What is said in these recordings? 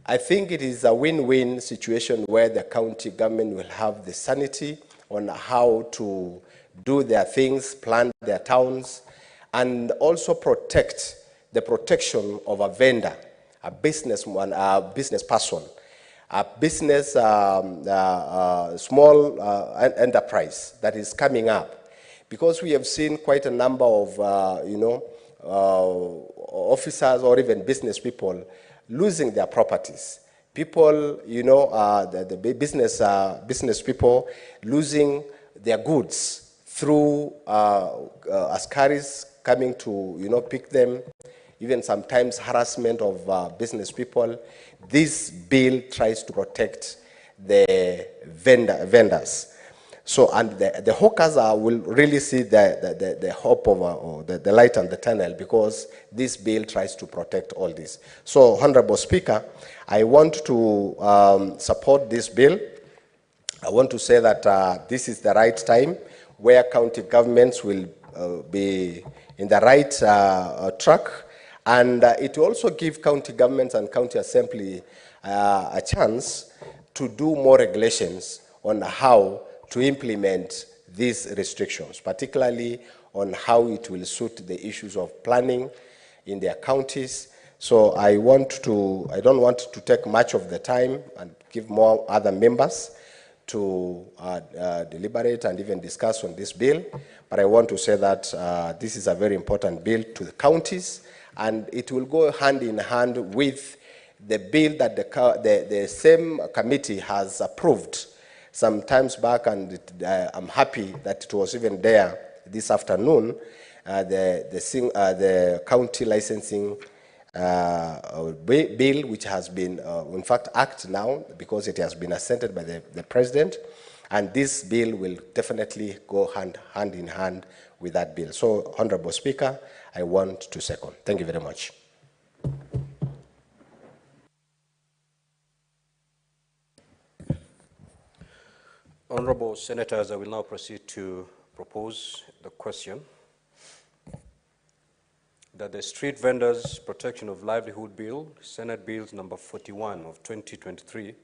I think it is a win-win situation where the county government will have the sanity on how to do their things, plan their towns, and also protect the protection of a vendor, a businessman, a business person, a business, small enterprise that is coming up. Because we have seen quite a number of, officers or even business people losing their properties. People, the business people losing their goods through askaris coming to, pick them, even sometimes harassment of business people. This bill tries to protect the vendors. So, and the hawkers will really see the hope of, or the light on the tunnel, because this bill tries to protect all this. So, Honorable Speaker, I want to support this bill. I want to say that this is the right time where county governments will be in the right track, and it will also give county governments and county assembly a chance to do more regulations on how to implement these restrictions, particularly on how it will suit the issues of planning in their counties. So I don't want to take much of the time and give more other members to deliberate and even discuss on this bill, but I want to say that this is a very important bill to the counties, and it will go hand in hand with the bill that the same committee has approved some times back, and I'm happy that it was even there this afternoon, the county licensing bill, which has been, in fact, act now, because it has been assented by the president, and this bill will definitely go hand in hand with that bill. So, Honorable Speaker, I want to second. Thank you very much. Honorable Senators, I will now proceed to propose the question that the Street Vendors Protection of Livelihood Bill, Senate Bills number 41 of 2023,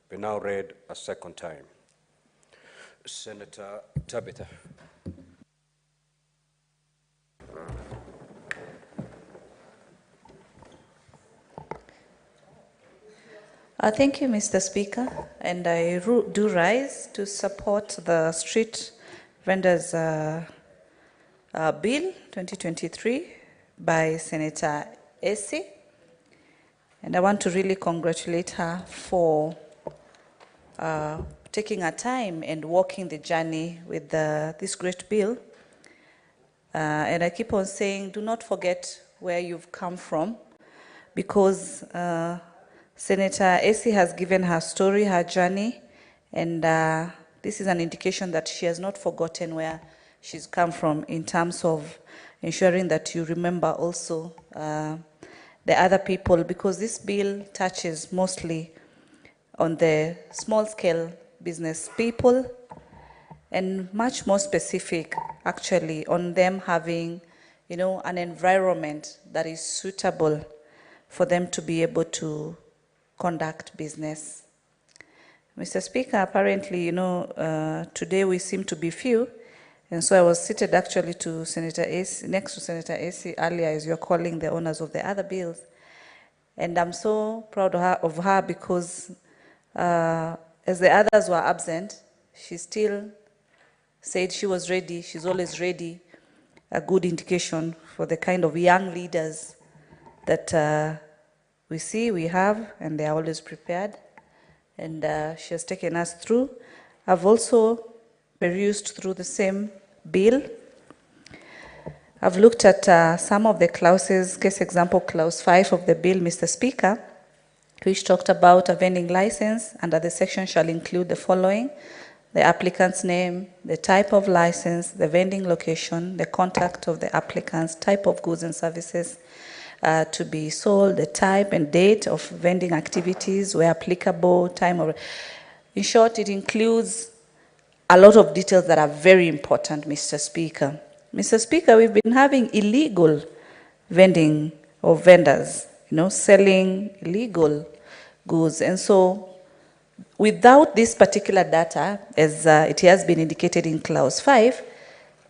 be now read a second time. Senator Tabitha. Thank you, Mr. Speaker, and I do rise to support the Street Vendors Bill 2023 by Senator Esi, and I want to really congratulate her for taking her time and walking the journey with this great bill. And I keep on saying, do not forget where you've come from, because Senator Esi has given her story, her journey, and this is an indication that she has not forgotten where she's come from, in terms of ensuring that you remember also the other people, because this bill touches mostly on the small-scale business people, and much more specific, actually, on them having, an environment that is suitable for them to be able to conduct business. Mr. Speaker, apparently, today we seem to be few, and so I was seated actually to Senator Esi, next to Senator Esi earlier, as you're calling the owners of the other bills. And I'm so proud of her because as the others were absent, she still said she was ready. She's always ready, a good indication for the kind of young leaders that we see, we have, and they are always prepared. And she has taken us through. I've also perused through the same bill. I've looked at some of the clauses, case example clause 5 of the bill, Mr. Speaker, which talked about a vending license. Under the section shall include the following: the applicant's name, the type of license, the vending location, the contact of the applicant's type of goods and services to be sold, the type and date of vending activities where applicable, time of... In short, it includes a lot of details that are very important, Mr. Speaker. Mr. Speaker, we've been having illegal vending or vendors selling illegal goods. And so without this particular data, as it has been indicated in clause 5,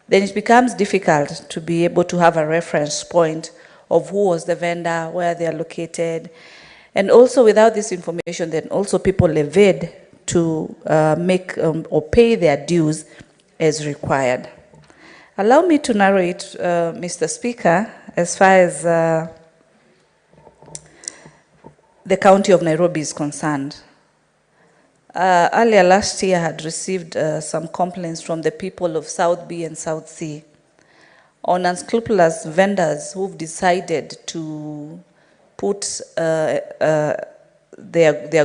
then it becomes difficult to be able to have a reference point of who was the vendor, where they are located. And also without this information, then also people evade to make or pay their dues as required. Allow me to narrate, Mr. Speaker, as far as the County of Nairobi is concerned. Earlier last year, I had received some complaints from the people of South B and South C on unscrupulous vendors who've decided to put their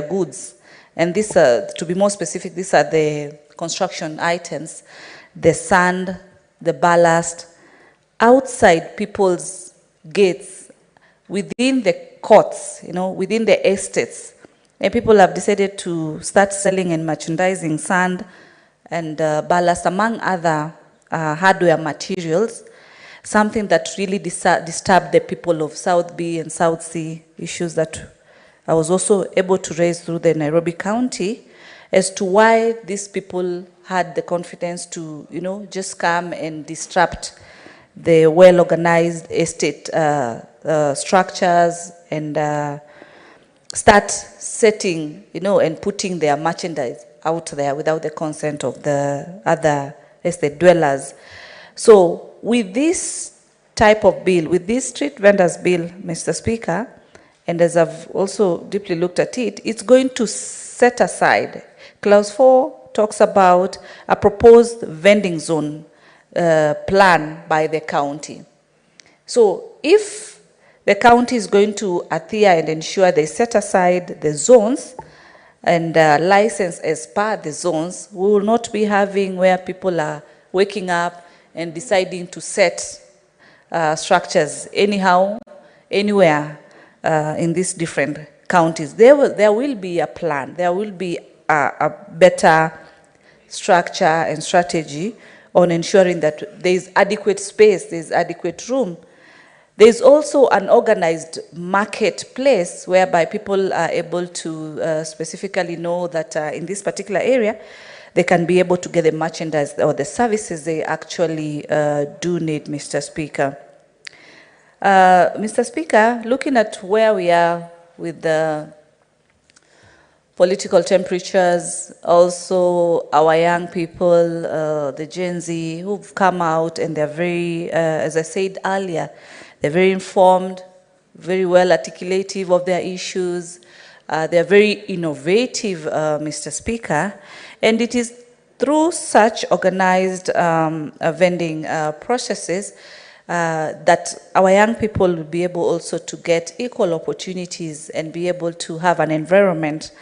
goods, and this, to be more specific, these are the construction items, the sand, the ballast, outside people's gates, within the courts, within the estates. And people have decided to start selling and merchandising sand and ballast, among other hardware materials, something that really disturbed the people of South B and South C, issues that I was also able to raise through the Nairobi County as to why these people had the confidence to, just come and disrupt the well-organized estate structures and start setting, and putting their merchandise out there without the consent of the other estate dwellers. So with this type of bill, with this street vendors bill, Mr. Speaker, and as I've also deeply looked at it, it's going to set aside. Clause 4 talks about a proposed vending zone plan by the county. So if the county is going to adhere and ensure they set aside the zones and license as per the zones, we will not be having where people are waking up and deciding to set structures anyhow, anywhere in these different counties. There will be a plan. There will be a better structure and strategy on ensuring that there is adequate space, there is adequate room. There is also an organized marketplace whereby people are able to specifically know that in this particular area, they can be able to get the merchandise or the services they actually do need, Mr. Speaker. Mr. Speaker, looking at where we are with the political temperatures, also our young people, the Genz who've come out and they're very, as I said earlier, they're very informed, very well articulative of their issues. They're very innovative, Mr. Speaker, and it is through such organized vending processes that our young people will be able also to get equal opportunities and be able to have an environment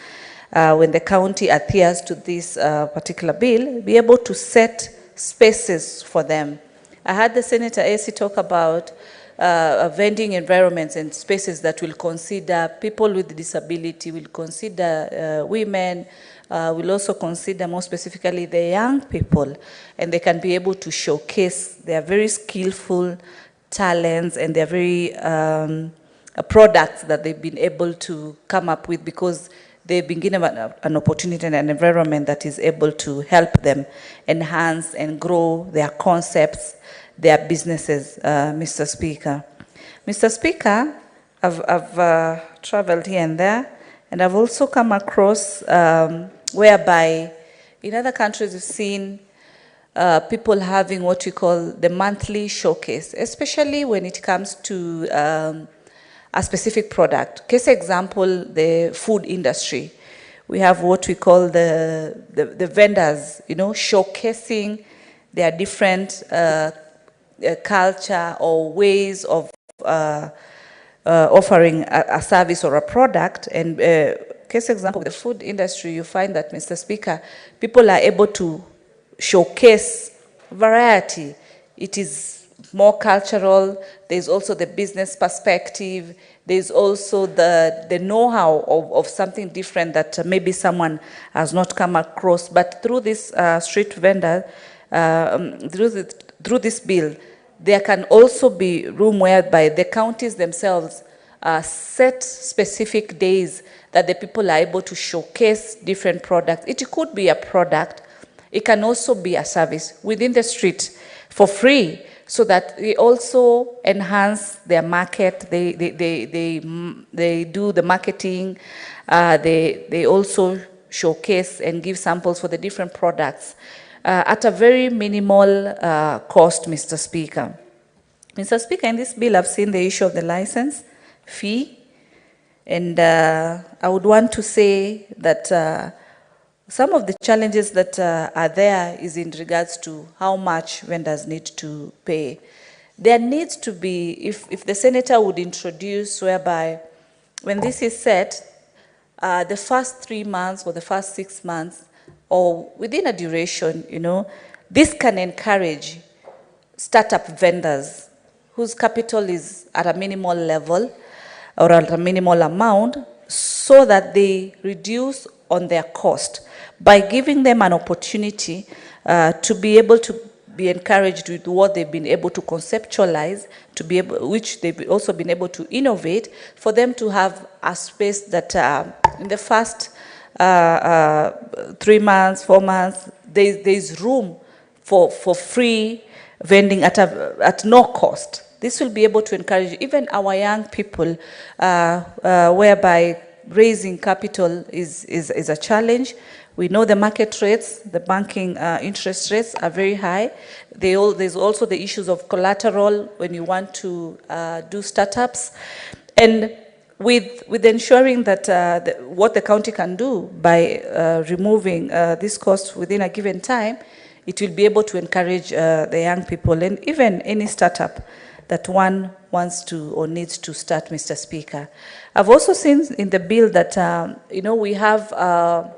when the county adheres to this particular bill, be able to set spaces for them. I heard the Senator AC talk about vending environments and spaces that will consider people with disability, will consider women, will also consider more specifically the young people, and they can be able to showcase their very skillful talents and their very products that they've been able to come up with because they've been given an opportunity and an environment that is able to help them enhance and grow their concepts, their businesses, Mr. Speaker. Mr. Speaker, I've traveled here and there, and I've also come across whereby in other countries we've seen people having what we call the monthly showcase, especially when it comes to a specific product. Case example, the food industry. We have what we call the vendors, showcasing their different culture or ways of offering a service or a product. And case example, the food industry, you find that, Mr. Speaker, people are able to showcase variety. It is more cultural. There's also the business perspective. There's also the know-how of something different that maybe someone has not come across. But through this street vendor, through this bill, there can also be room whereby the counties themselves set specific days that the people are able to showcase different products. It could be a product, it can also be a service within the street for free, so that they also enhance their market, they do the marketing, they also showcase and give samples for the different products at a very minimal cost, Mr. Speaker. Mr. Speaker, in this bill, I've seen the issue of the license fee, and I would want to say that some of the challenges that are there is in regards to how much vendors need to pay. There needs to be, if the senator would introduce whereby when this is set, the first 3 months or the first 6 months, or within a duration, this can encourage startup vendors whose capital is at a minimal level or at a minimal amount, so that they reduce on their cost by giving them an opportunity to be able to be encouraged with what they've been able to conceptualize, which they've also been able to innovate, for them to have a space that in the first 3 months, 4 months, there's room for free vending at no cost. This will be able to encourage even our young people, whereby raising capital is a challenge. We know the market rates, the banking interest rates are very high. There's also the issues of collateral when you want to do startups. And with ensuring that what the county can do by removing this cost within a given time, it will be able to encourage the young people and even any startup that one wants to or needs to start, Mr. Speaker. I've also seen in the bill that, we have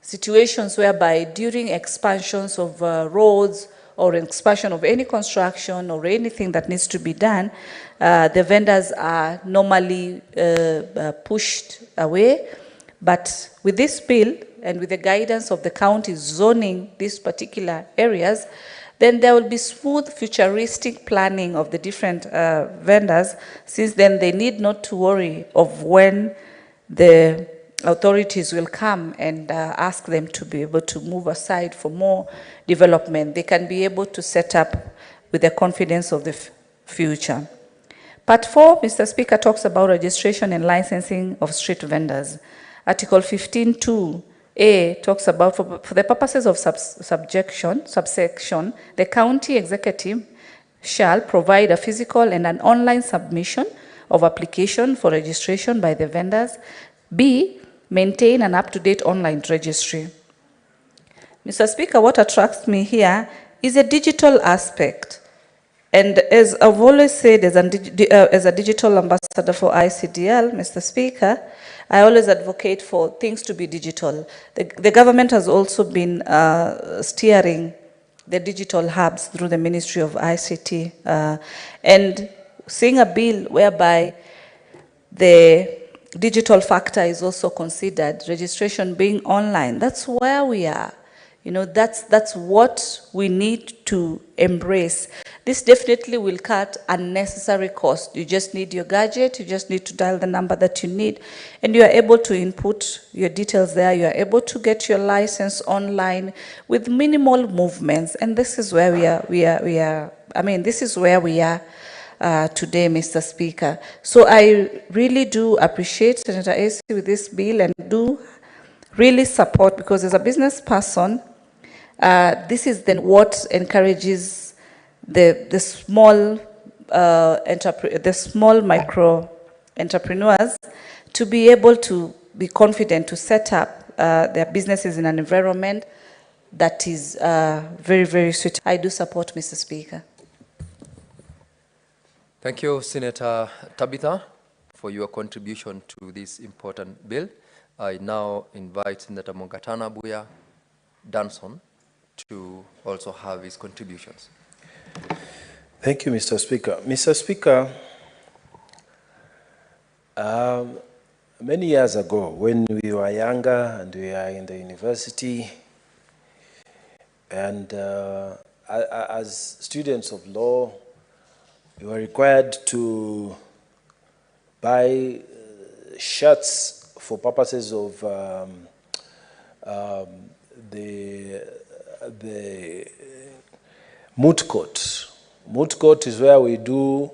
situations whereby during expansions of roads or expansion of any construction or anything that needs to be done, the vendors are normally pushed away. But with this bill and with the guidance of the county zoning these particular areas, then there will be smooth futuristic planning of the different vendors, since then they need not to worry of when the authorities will come and ask them to be able to move aside for more development. They can be able to set up with the confidence of the future. Part 4, Mr. Speaker, talks about registration and licensing of street vendors. Article 15(2)(a) talks about for the purposes of subsection, the county executive shall provide a physical and an online submission of application for registration by the vendors. B, maintain an up-to-date online registry. Mr. Speaker, what attracts me here is a digital aspect. And as I've always said, as a digital ambassador for ICDL, Mr. Speaker, I always advocate for things to be digital. The government has also been steering the digital hubs through the Ministry of ICT. And seeing a bill whereby the digital factor is also considered, registration being online, that's where we are. That's what we need to embrace. This definitely will cut unnecessary cost. You just need your gadget, you just need to dial the number that you need, and you are able to input your details there. You are able to get your license online with minimal movements, and this is where this is where we are today, Mr. Speaker. So I really do appreciate Senator AC with this bill and do really support, because as a business person, this is then what encourages the small micro entrepreneurs to be able to be confident to set up their businesses in an environment that is very, very suitable. I do support, Mr. Speaker. Thank you, Senator Tabitha, for your contribution to this important bill. I now invite Senator Mongatana Buya Danson to also have his contributions. Thank you, Mr. Speaker. Mr. Speaker, many years ago, when we were younger and we were in the university, and as students of law, we were required to buy shirts for purposes of the moot court. Moot court is where we do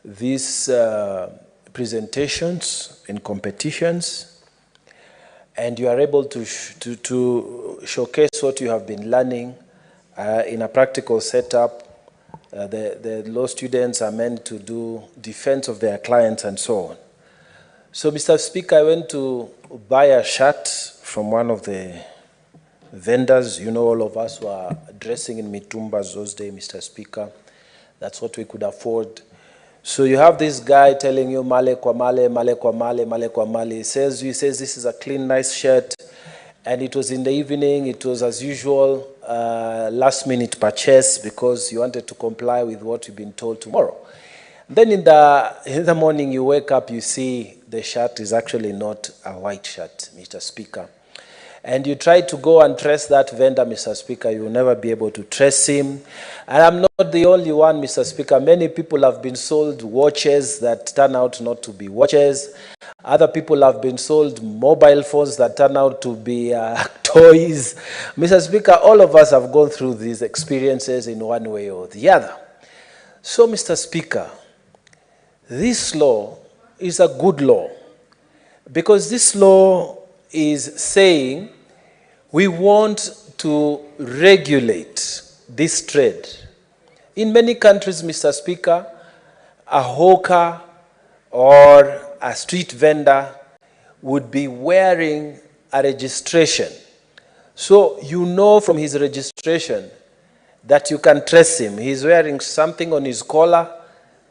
these presentations in competitions, and you are able to showcase what you have been learning in a practical setup. The law students are meant to do defense of their clients and so on. So, Mr. Speaker, I went to buy a shirt from one of the vendors. You know, all of us were dressing in mitumbas those days, Mr. Speaker. That's what we could afford. So you have this guy telling you, male kwa male, male kwa male, male kwa male. He says, this is a clean, nice shirt. And it was in the evening. It was, as usual, last-minute purchase because you wanted to comply with what you've been told tomorrow. Then in the morning, you wake up, you see the shirt is actually not a white shirt, Mr. Speaker. And you try to go and trace that vendor, Mr. Speaker, you will never be able to trace him. And I'm not the only one, Mr. Speaker. Many people have been sold watches that turn out not to be watches. Other people have been sold mobile phones that turn out to be toys. Mr. Speaker, all of us have gone through these experiences in one way or the other. So, Mr. Speaker, this law is a good law because this law is saying we want to regulate this trade. In many countries, Mr. Speaker, a hawker or a street vendor would be wearing a registration. So you know from his registration that you can trace him. He's wearing something on his collar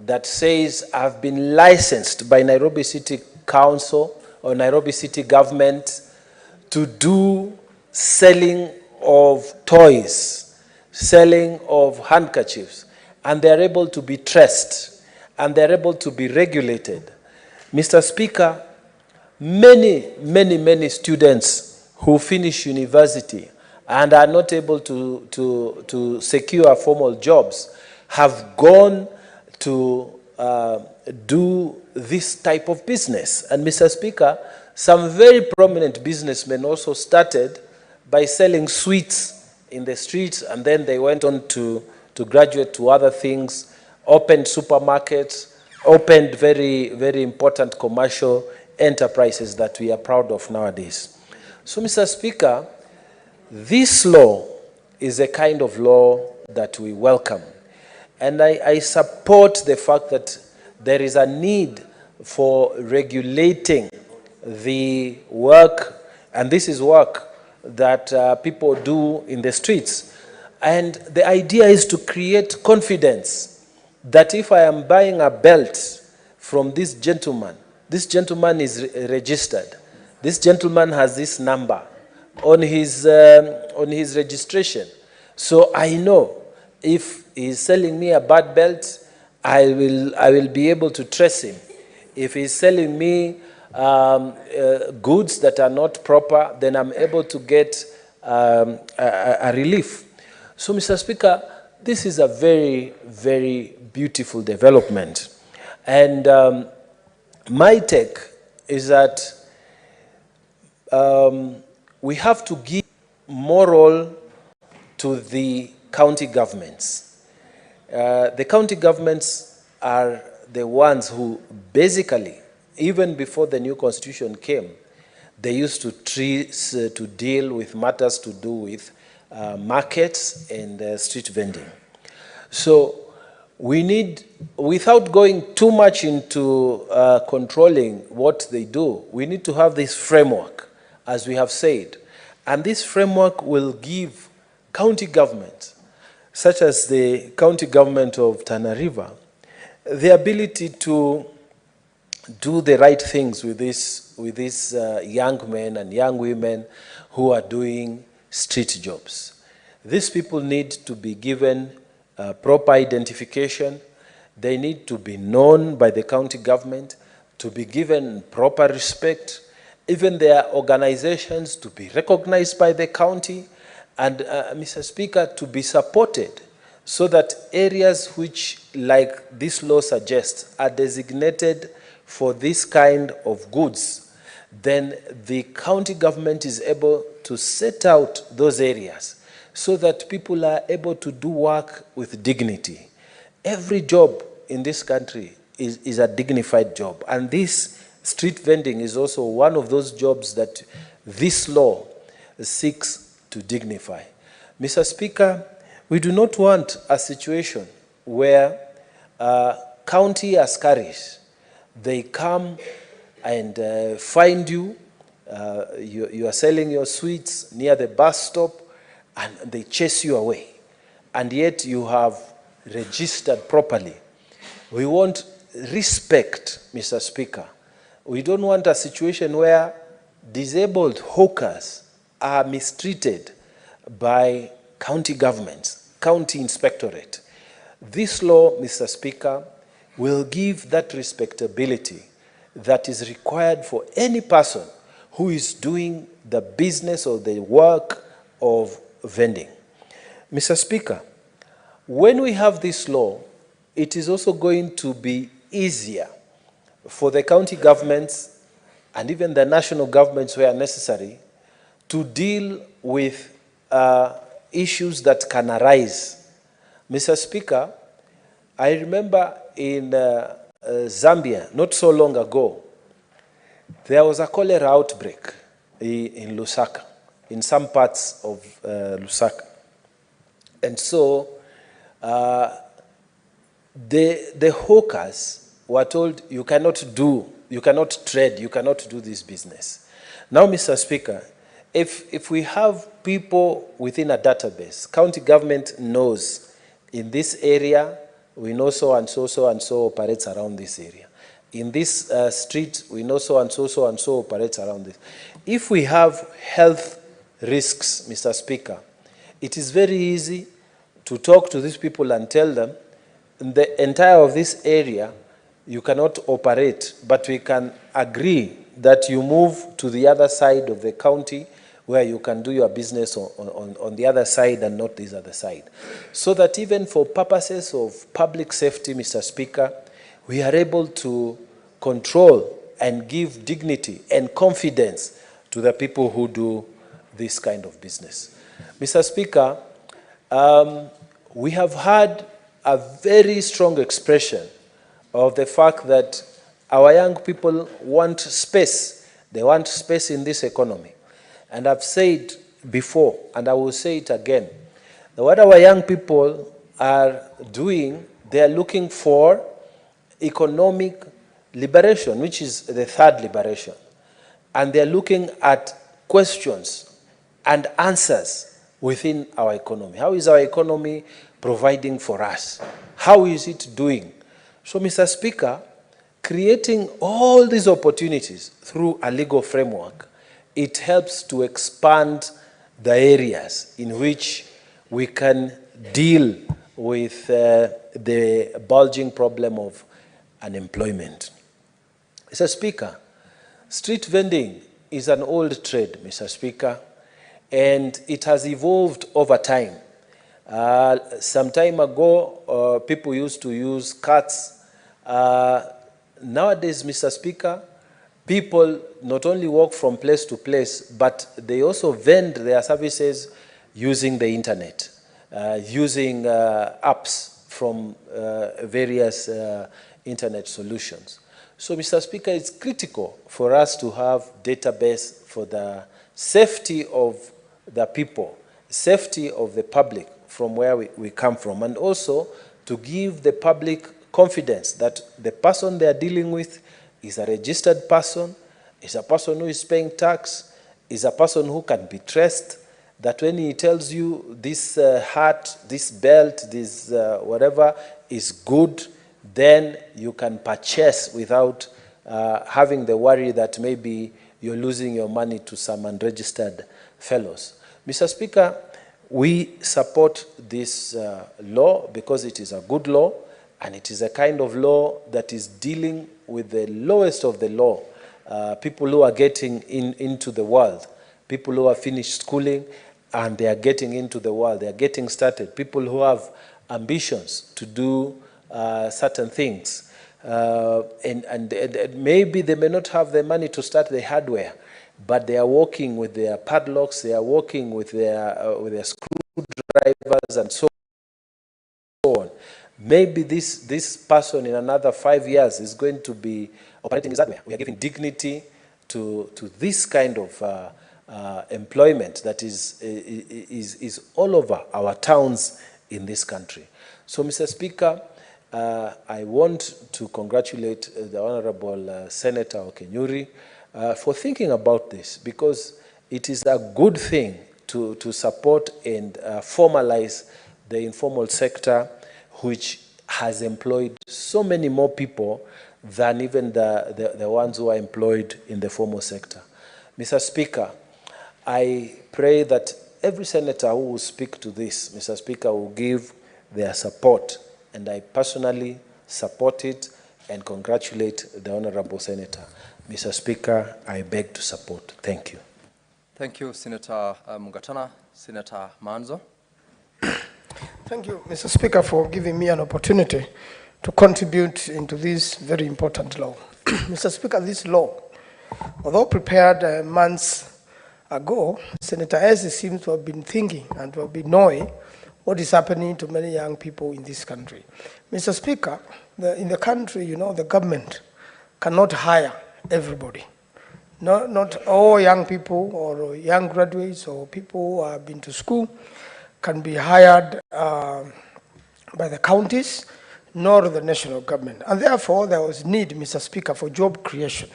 that says, I've been licensed by Nairobi City Council or Nairobi City government to do selling of toys, selling of handkerchiefs, and they're able to be traced, and they're able to be regulated. Mr. Speaker, many students who finish university and are not able to secure formal jobs have gone to do this type of business. And Mr. Speaker, some very prominent businessmen also started by selling sweets in the streets, and then they went on to graduate to other things, opened supermarkets, opened very important commercial enterprises that we are proud of nowadays. So, Mr. Speaker, this law is a kind of law that we welcome. And I support the fact that there is a need for regulating the work, and this is work that people do in the streets. And the idea is to create confidence that if I am buying a belt from this gentleman is registered. This gentleman has this number on his registration. So I know if he's selling me a bad belt, I will be able to trace him. If he's selling me goods that are not proper, then I'm able to get a relief. So, Mr. Speaker, this is a very beautiful development. And my take is that we have to give moral to the county governments. The county governments are the ones who basically, even before the new constitution came, they used to deal with matters to do with markets and street vending. So we need, without going too much into controlling what they do, we need to have this framework, as we have said. And this framework will give county governments, such as the county government of Tana River, the ability to do the right things with these young men and young women who are doing street jobs. These people need to be given proper identification. They need to be known by the county government, to be given proper respect, even their organizations to be recognized by the county, and Mr. Speaker, to be supported so that areas which, like this law suggests, are designated for this kind of goods, then the county government is able to set out those areas so that people are able to do work with dignity. Every job in this country is a dignified job, and this street vending is also one of those jobs that this law seeks to dignify. Mr. Speaker, we do not want a situation where county askaris, they come and find you, you are selling your sweets near the bus stop, and they chase you away, and yet you have registered properly. We want respect, Mr. Speaker. We don't want a situation where disabled hawkers are mistreated by county governments, county inspectorate. This law, Mr. Speaker, will give that respectability that is required for any person who is doing the business or the work of vending. Mr. Speaker, when we have this law, it is also going to be easier for the county governments and even the national governments where necessary to deal with issues that can arise. Mr. Speaker, I remember in Zambia, not so long ago, there was a cholera outbreak in Lusaka, in some parts of Lusaka. And so the hawkers were told, you cannot trade, you cannot do this business. Now, Mr. Speaker, if we have people within a database, county government knows in this area, we know so and so operates around this area. In this street, we know so and so operates around this. If we have health risks, Mr. Speaker, it is very easy to talk to these people and tell them, in the entire of this area, you cannot operate, but we can agree that you move to the other side of the county where you can do your business on the other side and not this other side. So that even for purposes of public safety, Mr. Speaker, we are able to control and give dignity and confidence to the people who do this kind of business. Mr. Speaker, we have had a very strong expression of the fact that our young people want space. They want space in this economy. And I've said before, and I will say it again, that what our young people are doing, they are looking for economic liberation, which is the third liberation. And they are looking at questions and answers within our economy. How is our economy providing for us? How is it doing? So, Mr. Speaker, creating all these opportunities through a legal framework, it helps to expand the areas in which we can deal with the bulging problem of unemployment. Mr. Speaker, street vending is an old trade, Mr. Speaker, and it has evolved over time. Some time ago, people used to use carts. Nowadays, Mr. Speaker, people not only walk from place to place, but they also vend their services using the internet, using apps from various internet solutions. So, Mr. Speaker, it's critical for us to have database for the safety of the people, safety of the public from where we come from, and also to give the public confidence that the person they are dealing with is a registered person, is a person who is paying tax, is a person who can be trusted, that when he tells you this hat, this belt, this whatever is good, then you can purchase without having the worry that maybe you're losing your money to some unregistered fellows. Mr. Speaker, we support this law because it is a good law, and it is a kind of law that is dealing with the lowest of the law, people who are getting into the world, people who have finished schooling and they are getting into the world, they are getting started, people who have ambitions to do certain things. And maybe they may not have the money to start the hardware, but they are working with their padlocks, they are working with their screwdrivers and so on. Maybe this person in another 5 years is going to be operating his hardware. We are giving dignity to this kind of employment that is all over our towns in this country. So, Mr. Speaker, I want to congratulate the Honorable Senator Okenyuri for thinking about this, because it is a good thing to support and formalize the informal sector, which has employed so many more people than even the ones who are employed in the formal sector. Mr. Speaker, I pray that every senator who will speak to this, Mr. Speaker, will give their support, and I personally support it and congratulate the Honorable Senator. Mr. Speaker, I beg to support. Thank you. Thank you, Senator Mungatana. Senator Manzo. Thank you, Mr. Speaker, for giving me an opportunity to contribute into this very important law. Mr. Speaker, this law, although prepared months ago, Senator Eze seems to have been thinking and to have been knowing what is happening to many young people in this country. Mr. Speaker, in the country, you know, the government cannot hire everybody. Not all young people or young graduates or people who have been to school can be hired by the counties, nor the national government. And therefore, there was need, Mr. Speaker, for job creation.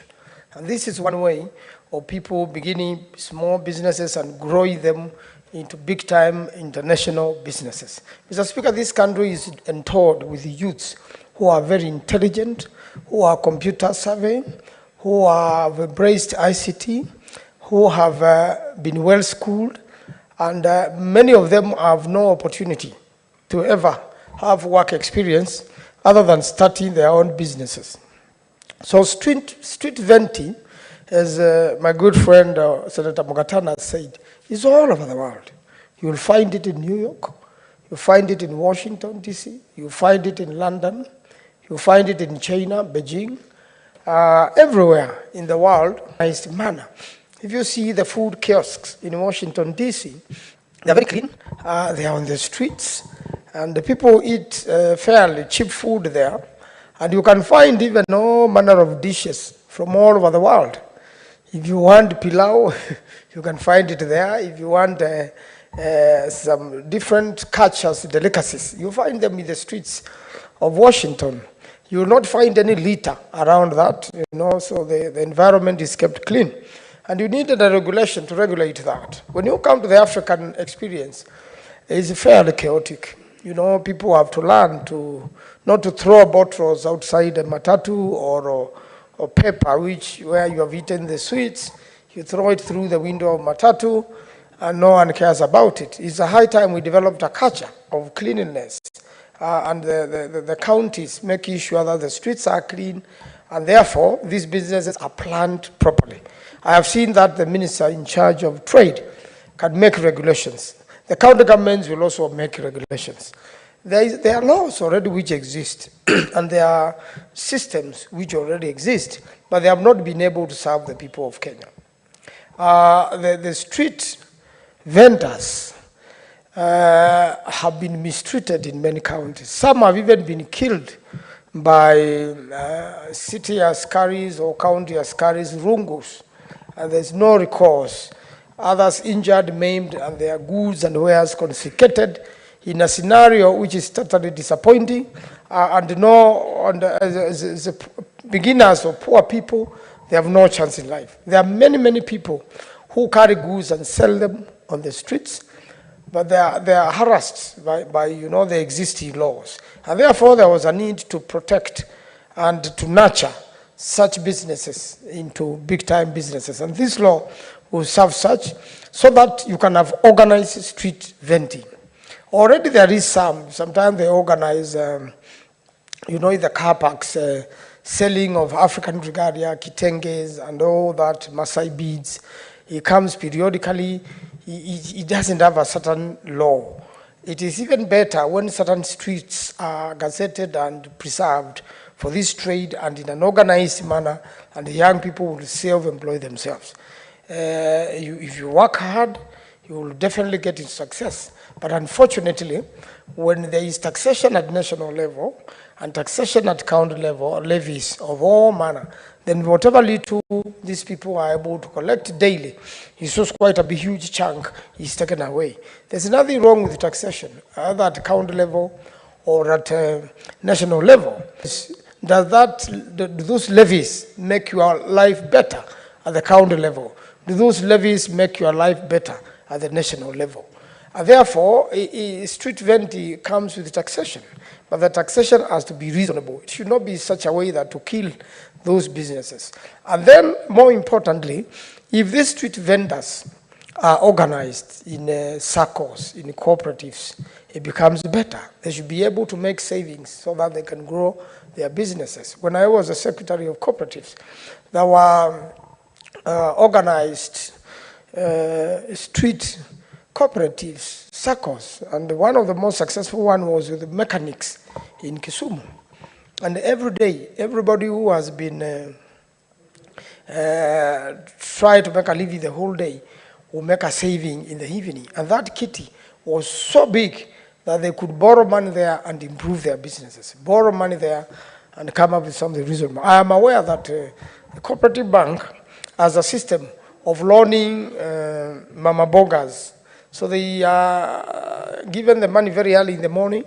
And this is one way of people beginning small businesses and growing them into big-time international businesses. Mr. Speaker, this country is endowed with youths who are very intelligent, who are computer savvy, who have embraced ICT, who have been well-schooled, and many of them have no opportunity to ever have work experience other than starting their own businesses. So street vending, as my good friend Senator Mungatana said, is all over the world. You will find it in New York, you find it in Washington, D.C., you find it in London, you find it in China, Beijing, everywhere in the world, nice manner. If you see the food kiosks in Washington, D.C., they're very clean, they are on the streets, and the people eat fairly cheap food there, and you can find even all manner of dishes from all over the world. If you want pilau, you can find it there. If you want some different cultures, delicacies, you find them in the streets of Washington. You will not find any litter around that, you know, so the environment is kept clean. And you needed a regulation to regulate that. When you come to the African experience, it's fairly chaotic. You know, people have to learn to not to throw bottles outside a matatu or paper, where you have eaten the sweets, you throw it through the window of matatu, and no one cares about it. It's a high time we developed a culture of cleanliness, and the counties making sure that the streets are clean, and therefore these businesses are planned properly. I have seen that the minister in charge of trade can make regulations. The county governments will also make regulations. There are laws already which exist, and there are systems which already exist, but they have not been able to serve the people of Kenya. The street vendors have been mistreated in many counties. Some have even been killed by city askaris or county askaris, rungus, and there's no recourse. Others injured, maimed, and their goods and wares confiscated in a scenario which is totally disappointing, as beginners or poor people, they have no chance in life. There are many, many people who carry goods and sell them on the streets, but they are harassed by you know, the existing laws. And therefore, there was a need to protect and to nurture such businesses into big-time businesses. And this law will serve such, so that you can have organized street vending. Already there is sometimes they organize, you know, in the car parks, selling of African regalia, kitenges, and all that, Maasai beads. He comes periodically. He doesn't have a certain law. It is even better when certain streets are gazetted and preserved for this trade and in an organized manner, and the young people will self-employ themselves. If you work hard, you will definitely get into success. But unfortunately, when there is taxation at national level and taxation at county level, or levies of all manner, then whatever little these people are able to collect daily, it's just quite a huge chunk is taken away. There's nothing wrong with taxation, either at county level or at national level. Do those levies make your life better at the county level? Do those levies make your life better at the national level? Therefore, a street vendor comes with taxation, but the taxation has to be reasonable. It should not be such a way that to kill those businesses. And then, more importantly, if these street vendors are organized in circles, in cooperatives, it becomes better. They should be able to make savings so that they can grow their businesses. When I was a secretary of cooperatives, there were organized street cooperatives, circles, and one of the most successful one was with the mechanics in Kisumu. And every day, everybody who has been trying to make a living the whole day will make a saving in the evening. And that kitty was so big that they could borrow money there and improve their businesses. Borrow money there and come up with something reasonable. I am aware that the cooperative bank has a system of loaning mama bogas. So they are given the money very early in the morning.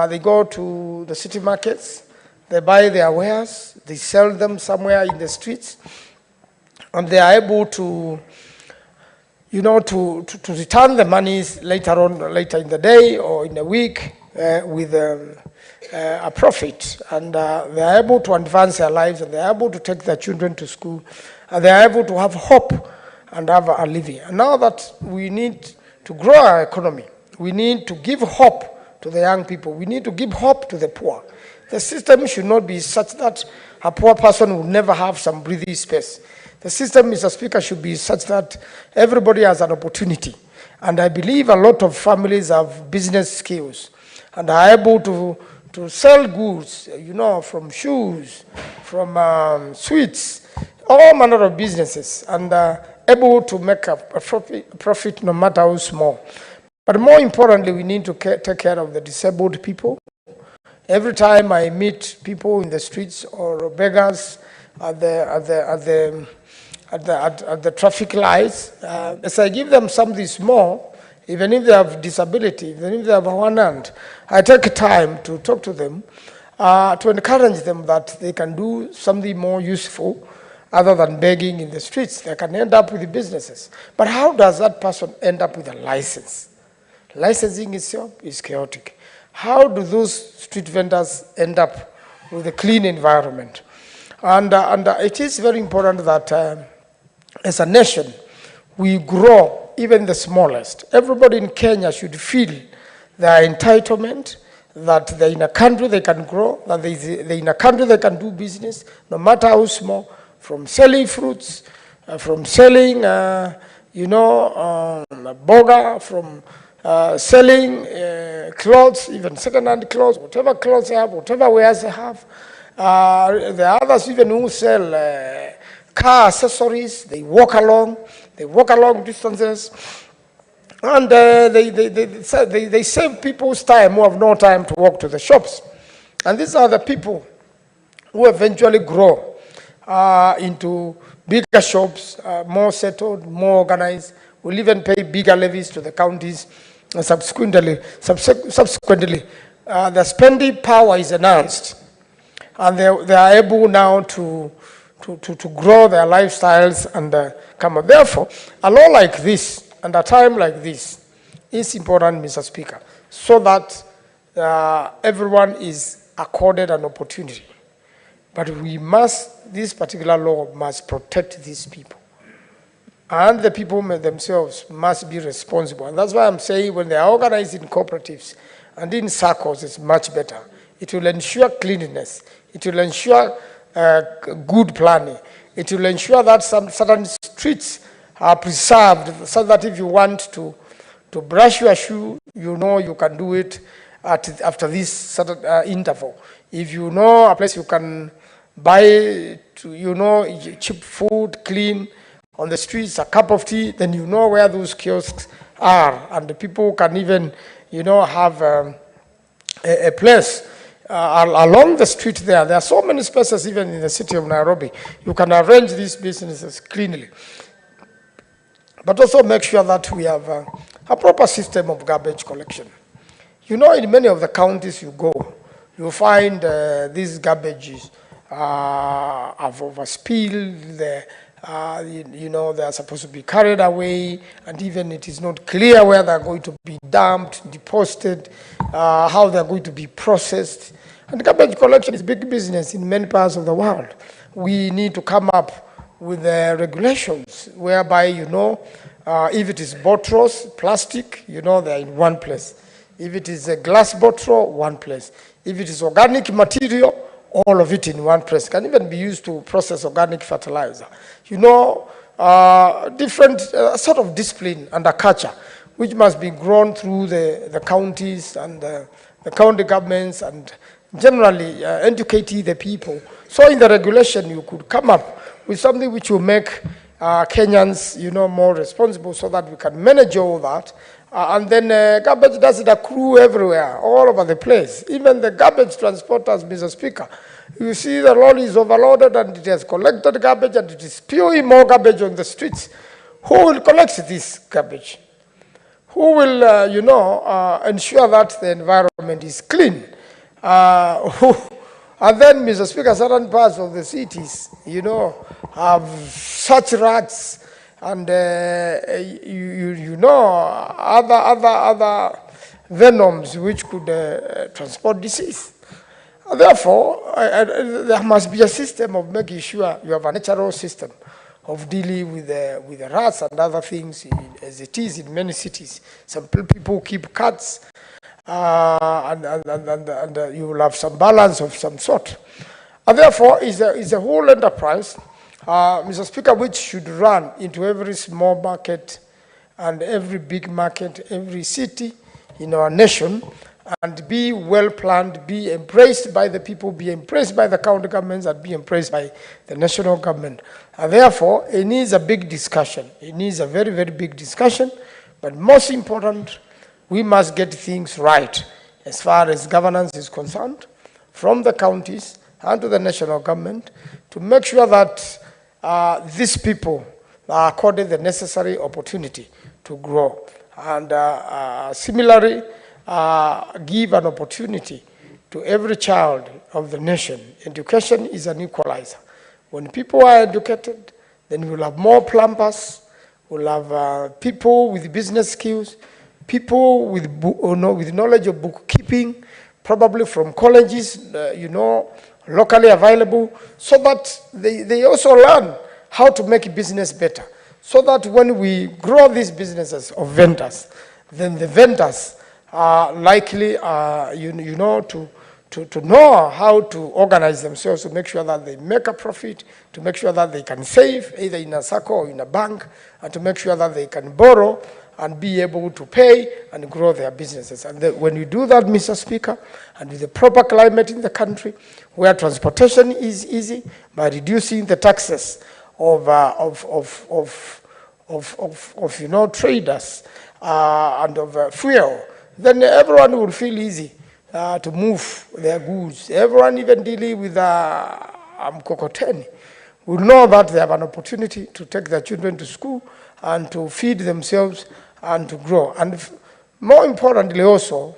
They go to the city markets, they buy their wares, they sell them somewhere in the streets, and they are able to, to return the monies later in the day or in a week with a profit. And they are able to advance their lives, and they are able to take their children to school, and they are able to have hope and have a living. And now that we need to grow our economy, we need to give hope to the young people. We need to give hope to the poor. The system should not be such that a poor person will never have some breathing space. The system, Mr. Speaker, should be such that everybody has an opportunity. And I believe a lot of families have business skills and are able to sell goods, from shoes, from sweets, all manner of businesses, and able to make a profit no matter how small. But more importantly, we need to take care of the disabled people. Every time I meet people in the streets or beggars at the traffic lights, as I give them something small, even if they have disability, even if they have one hand, I take time to talk to them, to encourage them that they can do something more useful other than begging in the streets. They can end up with businesses. But how does that person end up with a license? Licensing itself is chaotic. How do those street vendors end up with a clean environment? And it is very important that as a nation, we grow even the smallest. Everybody in Kenya should feel their entitlement, that they're in a country they can grow, that they're in a country they can do business, no matter how small, from selling fruits, from selling, boga, from selling clothes, even second-hand clothes, whatever clothes they have, whatever wares they have. There are others even who sell car accessories. They walk along distances, and they save people's time who have no time to walk to the shops. And these are the people who eventually grow into bigger shops, more settled, more organized, will even pay bigger levies to the counties. And subsequently, the spending power is enhanced, and they are able now to grow their lifestyles and come up. Therefore, a law like this and a time like this is important, Mr. Speaker, so that everyone is accorded an opportunity. But this particular law must protect these people. And the people themselves must be responsible. And that's why I'm saying when they are organized in cooperatives and in circles, it's much better. It will ensure cleanliness. It will ensure good planning. It will ensure that some certain streets are preserved so that if you want to brush your shoe, you know you can do it after this certain interval. If you know a place you can buy, cheap food, clean, on the streets, a cup of tea, then you know where those kiosks are. And the people can even, have a place along the street there. There are so many spaces even in the city of Nairobi. You can arrange these businesses cleanly. But also make sure that we have a proper system of garbage collection. In many of the counties you go, you find these garbages have overspilled, they are supposed to be carried away, and even it is not clear where they're going to be dumped, deposited, how they're going to be processed. And garbage collection is big business in many parts of the world. We need to come up with regulations whereby, if it is bottles, plastic, they're in one place. If it is a glass bottle, one place. If it is organic material, all of it in one place. It can even be used to process organic fertilizer. Different sort of discipline and a culture, which must be grown through the counties and the county governments, and generally educating the people. So in the regulation, you could come up with something which will make Kenyans, more responsible, so that we can manage all that. And then garbage doesn't accrue everywhere, all over the place. Even the garbage transporters, Mr. Speaker, you see the lorry is overloaded and it has collected garbage and it is spewing more garbage on the streets. Who will collect this garbage? Who will, ensure that the environment is clean? And then, Mr. Speaker, certain parts of the cities, have such rats and other venoms which could transport disease. Therefore, there must be a system of making sure you have a natural system of dealing with the rats and other things, as it is in many cities. Some people keep cats, and you will have some balance of some sort. And therefore, it's a whole enterprise, Mr. Speaker, which should run into every small market and every big market, every city in our nation, and be well planned, be embraced by the people, be embraced by the county governments, and be embraced by the national government. And therefore, it needs a big discussion. It needs a very, very big discussion. But most important, we must get things right as far as governance is concerned, from the counties and to the national government, to make sure that these people are accorded the necessary opportunity to grow. And similarly, give an opportunity to every child of the nation. Education is an equalizer. When people are educated, then we'll have more plumbers, we'll have people with business skills, people with knowledge of bookkeeping, probably from colleges, locally available, so that they also learn how to make business better. So that when we grow these businesses of vendors, then the vendors are likely, to know how to organize themselves to make sure that they make a profit, to make sure that they can save, either in a circle or in a bank, and to make sure that they can borrow and be able to pay and grow their businesses. And when you do that, Mr. Speaker, and with the proper climate in the country, where transportation is easy, by reducing the taxes of traders and of fuel, then everyone will feel easy to move their goods. Everyone, even dealing with mkokoteni, will know that they have an opportunity to take their children to school and to feed themselves and to grow. And more importantly also,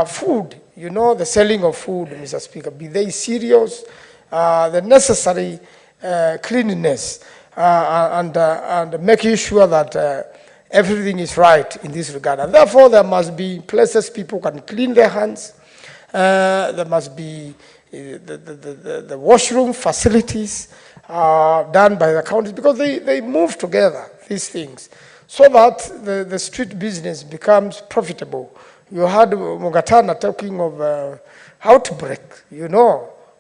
food, the selling of food, Mr. Speaker, be they cereals, the necessary cleanliness, and making sure that everything is right in this regard. And therefore, there must be places people can clean their hands. There must be the washroom facilities done by the counties, because they move together, these things, so that the street business becomes profitable. You heard Mugatana talking of outbreak.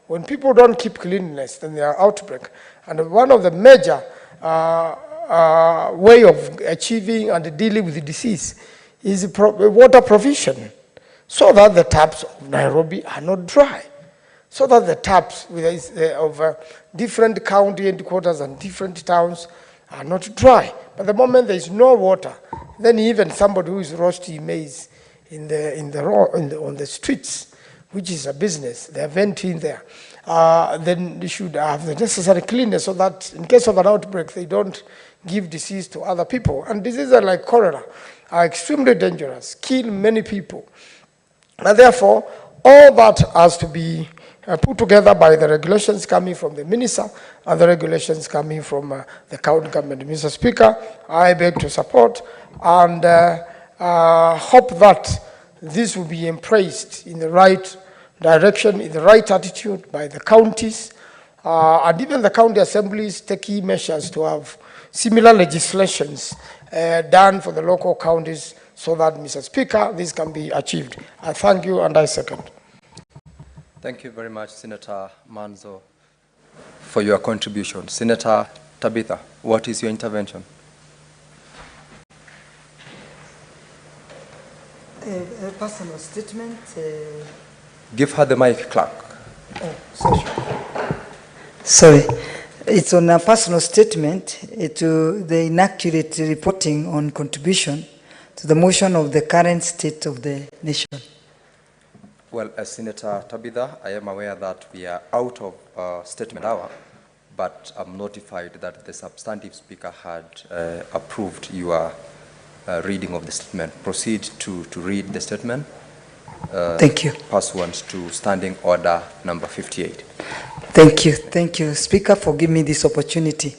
When people don't keep cleanliness, then they are outbreak. And one of the major way of achieving and dealing with the disease is water provision, so that the taps of Nairobi are not dry, so that the taps of different county headquarters and different towns are not dry. But the moment there is no water, then even somebody who is roasting maize on the streets, which is a business, they are venting there, then they should have the necessary cleanness so that in case of an outbreak, they don't give disease to other people. And diseases like cholera are extremely dangerous, kill many people. And therefore, all that has to be put together by the regulations coming from the minister and the regulations coming from the county government. Mr. Speaker, I beg to support and hope that this will be embraced in the right direction, in the right attitude by the counties, and even the county assemblies take key measures to have similar legislations done for the local counties so that, Mr. Speaker, this can be achieved. I thank you and I second. Thank you very much, Senator Manzo, for your contribution. Senator Tabitha, what is your intervention? A personal statement. Give her the mic, clerk. Oh, sorry. It's on a personal statement to the inaccurate reporting on contribution to the motion of the current state of the nation. Well, as Senator Tabitha, I am aware that we are out of statement hour, but I'm notified that the substantive speaker had approved your reading of the statement. Proceed to read the statement. Thank you. Pursuant to Standing Order number 58. Thank you. Thank you, Speaker, for giving me this opportunity.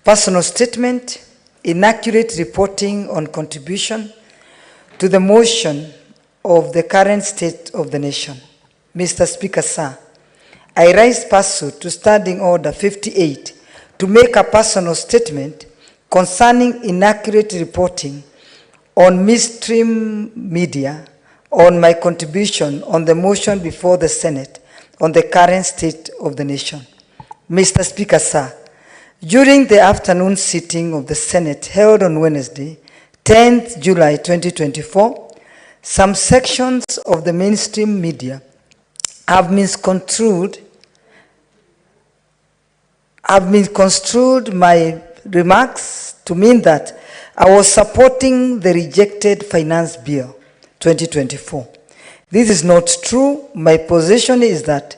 Personal statement, inaccurate reporting on contribution to the motion of the current state of the nation. Mr. Speaker, sir, I rise pursuant to Standing Order 58 to make a personal statement concerning inaccurate reporting on mainstream media on my contribution on the motion before the Senate on the current state of the nation. Mr. Speaker, sir, during the afternoon sitting of the Senate held on Wednesday, 10th July 2024, some sections of the mainstream media have misconstrued my remarks to mean that I was supporting the rejected Finance Bill 2024. This is not true. My position is that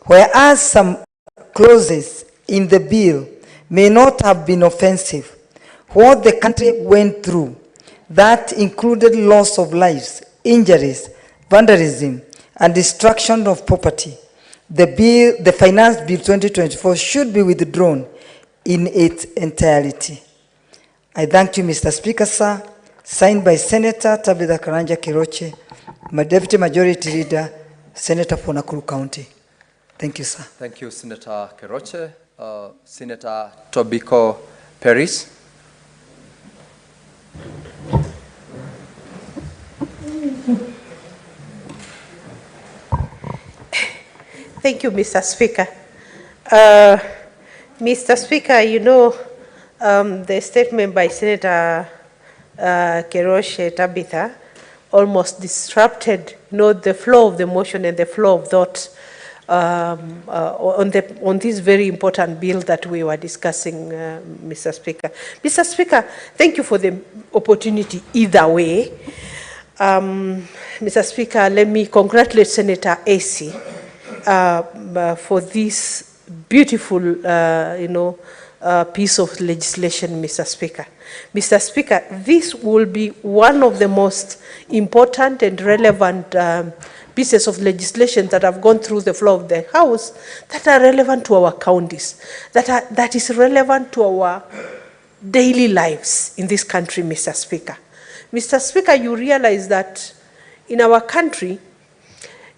whereas some clauses in the bill may not have been offensive, what the country went through, that included loss of lives, injuries, vandalism, and destruction of property, the Finance Bill 2024 should be withdrawn in its entirety. I thank you, Mr. Speaker, sir. Signed by Senator Tabitha Karanja Kiroche, my Deputy Majority Leader, Senator for Nakuru County. Thank you, sir. Thank you, Senator Kiroche. Senator Tobiko Peris. Thank you, Mr. Speaker. Mr. Speaker, you know, the statement by Senator Keroche Tabitha almost disrupted, you know, the flow of the motion and the flow of thought on this very important bill that we were discussing, Mr. Speaker. Mr. Speaker, thank you for the opportunity either way. Mr. Speaker, let me congratulate Senator AC for this beautiful, piece of legislation, Mr. Speaker. Mr. Speaker, this will be one of the most important and relevant pieces of legislation that have gone through the floor of the House that are relevant to our counties, that is relevant to our daily lives in this country, Mr. Speaker. Mr. Speaker, you realize that in our country,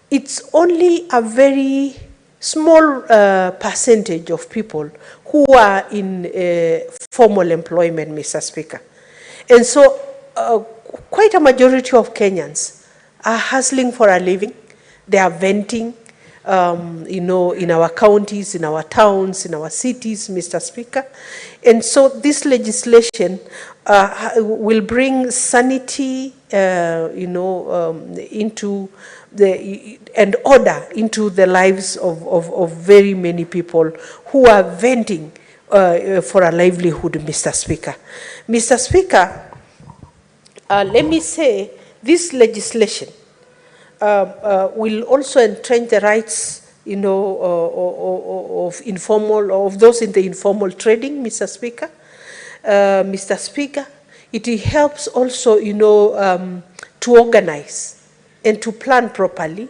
it's only a very small percentage of people who are in formal employment, Mr. Speaker. And so quite a majority of Kenyans are hustling for a living. They are venting in our counties, in our towns, in our cities, Mr. Speaker. And so this legislation will bring sanity, into and order into the lives of very many people who are venting for a livelihood, Mr. Speaker. Mr. Speaker, let me say this legislation will also entrench the rights, of those in the informal trading, Mr. Speaker. Mr. Speaker, it helps also, to organize and to plan properly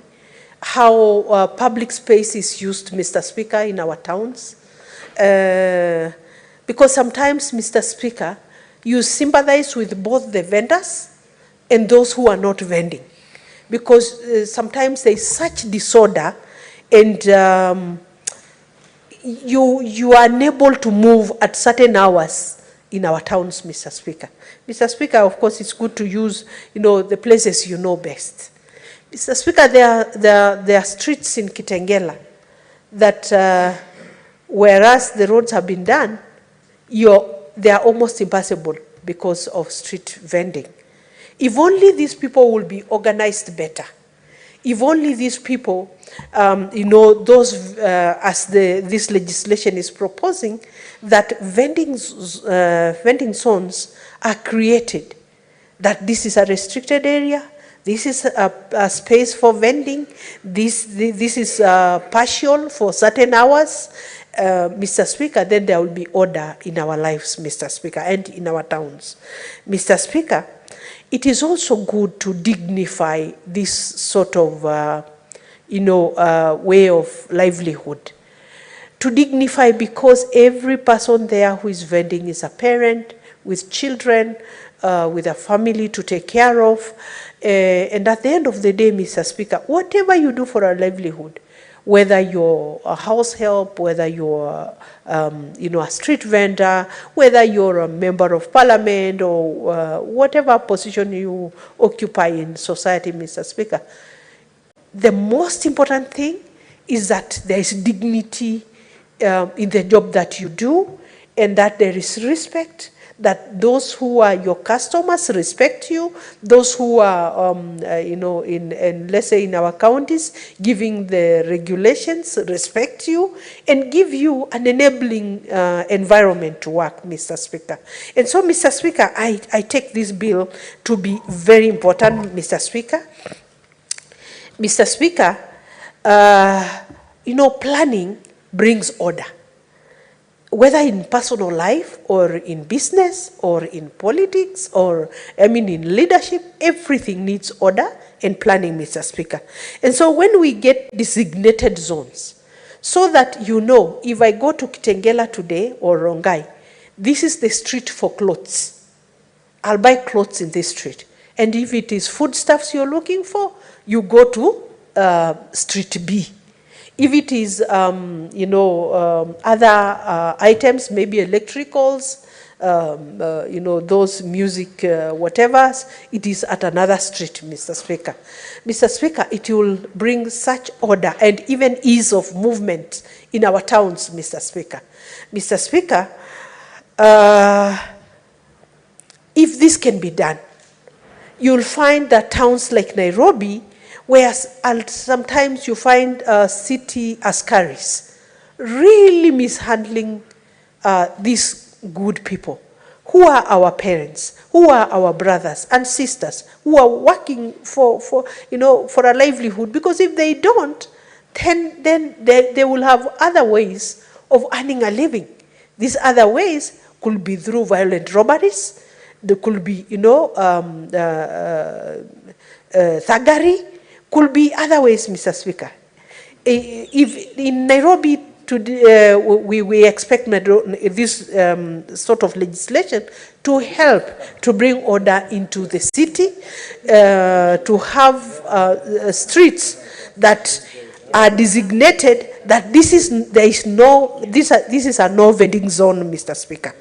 how public space is used, Mr. Speaker, in our towns. Because sometimes, Mr. Speaker, you sympathize with both the vendors and those who are not vending. Because sometimes there is such disorder and you are unable to move at certain hours in our towns, Mr. Speaker. Mr. Speaker, of course, it's good to use, the places you know best. Mr. Speaker, there are streets in Kitengela that, whereas the roads have been done, they are almost impassable because of street vending. If only these people will be organized better. If only these people, as this legislation is proposing, that vending zones are created, that this is a restricted area, this is a space for vending, this is partial for certain hours, Mr. Speaker, then there will be order in our lives, Mr. Speaker, and in our towns. Mr. Speaker, it is also good to dignify this sort of, way of livelihood. To dignify because every person there who is vending is a parent with children, with a family to take care of. And at the end of the day, Mr. Speaker, whatever you do for a livelihood, whether you're a house help, whether you're, a street vendor, whether you're a member of parliament or whatever position you occupy in society, Mr. Speaker, the most important thing is that there is dignity in the job that you do, and that there is respect, that those who are your customers respect you, those who are, let's say in our counties, giving the regulations, respect you, and give you an enabling environment to work, Mr. Speaker. And so, Mr. Speaker, I take this bill to be very important, Mr. Speaker. Mr. Speaker, planning brings order. Whether in personal life or in business or in politics or, in leadership, everything needs order and planning, Mr. Speaker. And so when we get designated zones, so that if I go to Kitengela today or Rongai, this is the street for clothes. I'll buy clothes in this street. And if it is foodstuffs you're looking for, you go to street B. If it is, other items, maybe electricals, those music, whatevers, it is at another street, Mr. Speaker. Mr. Speaker, it will bring such order and even ease of movement in our towns, Mr. Speaker. Mr. Speaker, if this can be done, you'll find that towns like Nairobi, where sometimes you find city askaris really mishandling these good people, who are our parents, who are our brothers and sisters, who are working for a livelihood. Because if they don't, then they will have other ways of earning a living. These other ways could be through violent robberies. There could be, thuggery. Could be other ways, Mr. Speaker. If in Nairobi, today, we expect this sort of legislation to help to bring order into the city, to have streets that are designated that this is a no vending zone, Mr. Speaker,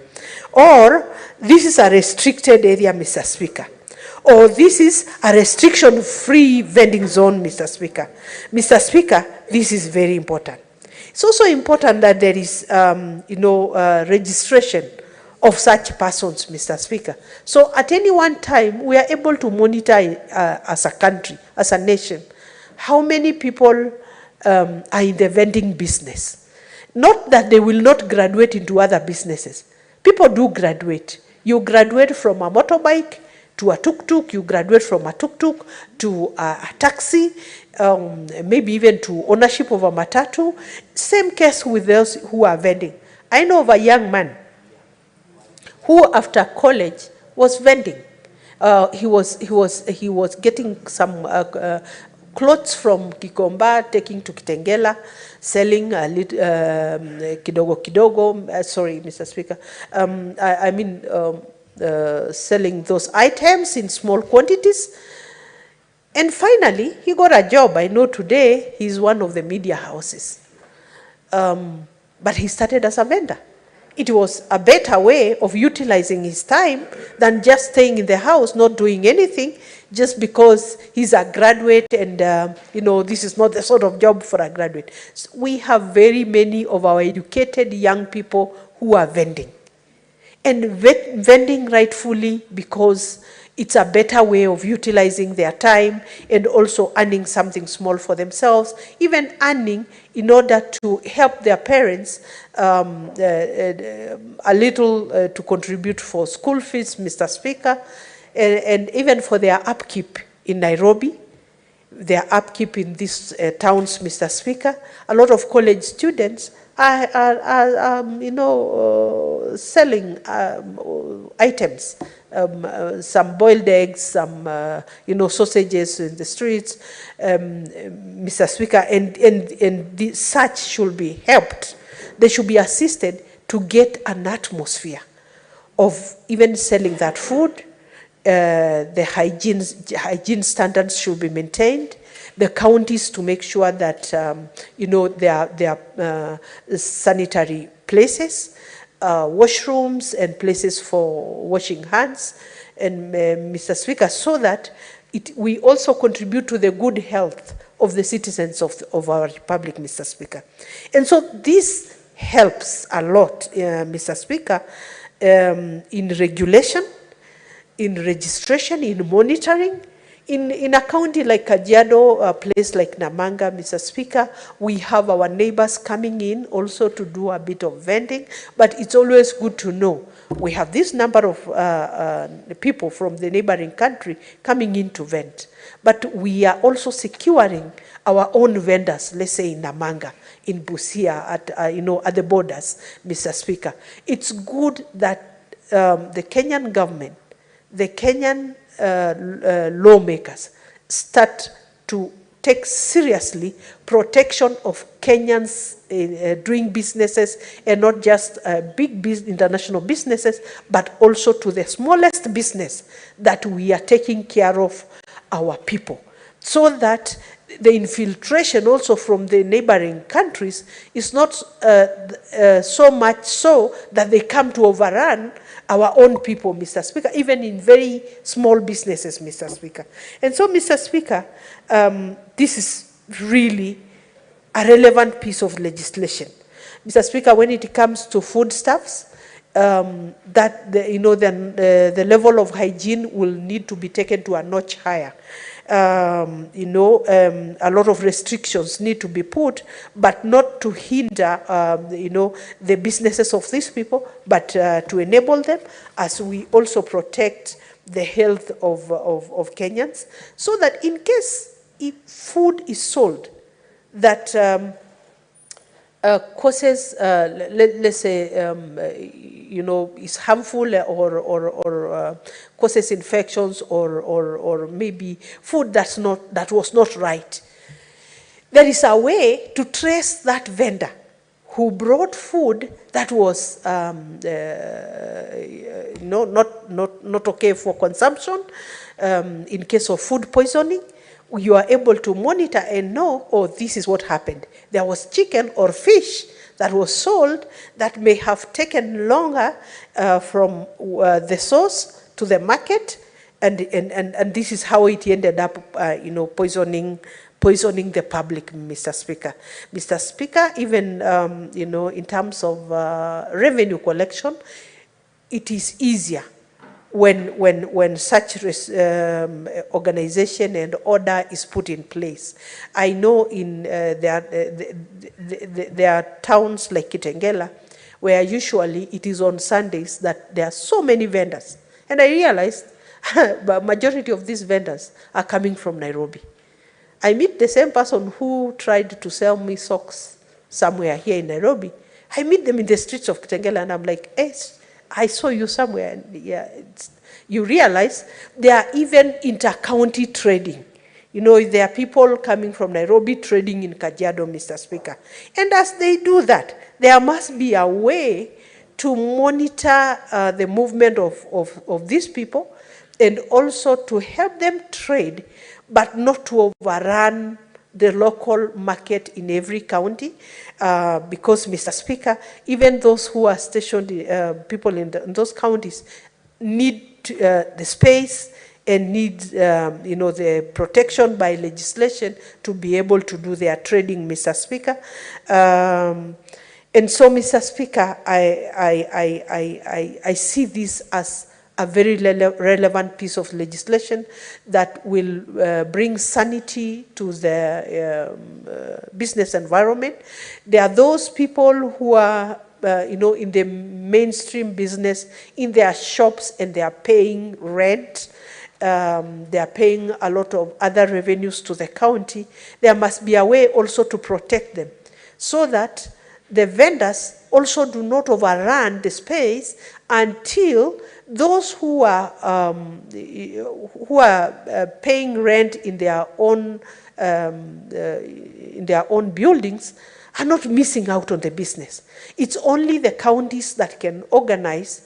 or this is a restricted area, Mr. Speaker, or this is a restriction-free vending zone, Mr. Speaker. Mr. Speaker, this is very important. It's also important that there is, registration of such persons, Mr. Speaker. So at any one time, we are able to monitor as a country, as a nation, how many people are in the vending business. Not that they will not graduate into other businesses. People do graduate. You graduate from a motorbike to a tuk-tuk, you graduate from a tuk-tuk to a taxi, maybe even to ownership of a matatu. Same case with those who are vending. I know of a young man who after college was vending. He was getting some clothes from Kikomba, taking to Kitengela, selling a little, kidogo kidogo, sorry, Mr. Speaker, selling those items in small quantities. And finally, he got a job. I know today he's one of the media houses. But he started as a vendor. It was a better way of utilizing his time than just staying in the house, not doing anything, just because he's a graduate and, this is not the sort of job for a graduate. So we have very many of our educated young people who are vending. And vending rightfully because it's a better way of utilizing their time and also earning something small for themselves, even earning in order to help their parents a little to contribute for school fees, Mr. Speaker, and even for their upkeep in Nairobi, their upkeep in these towns, Mr. Speaker. A lot of college students are selling items, some boiled eggs, some, sausages in the streets, Mr. Speaker, and such should be helped. They should be assisted to get an atmosphere of even selling that food. The hygiene standards should be maintained. The counties to make sure that, there are sanitary places, washrooms and places for washing hands, and Mr. Speaker, so that we also contribute to the good health of the citizens of our republic, Mr. Speaker. And so this helps a lot, Mr. Speaker, in regulation, in registration, in monitoring. In a county like Kajiado, a place like Namanga, Mr. Speaker, we have our neighbors coming in also to do a bit of vending, but it's always good to know. We have this number of people from the neighboring country coming in to vend, but we are also securing our own vendors, let's say in Namanga, in Busia, at the borders, Mr. Speaker. It's good that the Kenyan government, the Kenyan lawmakers start to take seriously protection of Kenyans doing businesses, and not just big international businesses, but also to the smallest business, that we are taking care of our people, so that the infiltration also from the neighboring countries is not so much so that they come to overrun our own people, Mr. Speaker, even in very small businesses, Mr. Speaker. And so, Mr. Speaker, this is really a relevant piece of legislation. Mr. Speaker, when it comes to foodstuffs, that the level of hygiene will need to be taken to a notch higher. A lot of restrictions need to be put, but not to hinder, the businesses of these people, but to enable them, as we also protect the health of Kenyans, so that in case if food is sold that causes, let's say, is harmful or causes infections or maybe food that was not right, there is a way to trace that vendor who brought food that was not okay for consumption. In case of food poisoning, you are able to monitor and know, oh, this is what happened. There was chicken or fish that was sold that may have taken longer from the source to the market, And this is how it ended up, poisoning the public, Mr. Speaker. Mr. Speaker, even, in terms of revenue collection, it is easier when such organization and order is put in place. I know in there are towns like Kitengela where usually it is on Sundays that there are so many vendors. And I realized the majority of these vendors are coming from Nairobi. I meet the same person who tried to sell me socks somewhere here in Nairobi. I meet them in the streets of Kitengela and I'm like, hey, I saw you somewhere. And yeah, you realize there are even inter-county trading. There are people coming from Nairobi trading in Kajiado, Mr. Speaker. And as they do that, there must be a way to monitor the movement of these people and also to help them trade, but not to overrun the local market in every county, because, Mr. Speaker, even those who are stationed, people in those counties, need the space and need, the protection by legislation to be able to do their trading, Mr. Speaker. And so, Mr. Speaker, I see this as a very relevant piece of legislation that will bring sanity to the business environment. There are those people who are, in the mainstream business, in their shops, and they are paying rent. They are paying a lot of other revenues to the county. There must be a way also to protect them so that the vendors also do not overrun the space until those who are paying rent in their own buildings are not missing out on the business. It's only the counties that can organize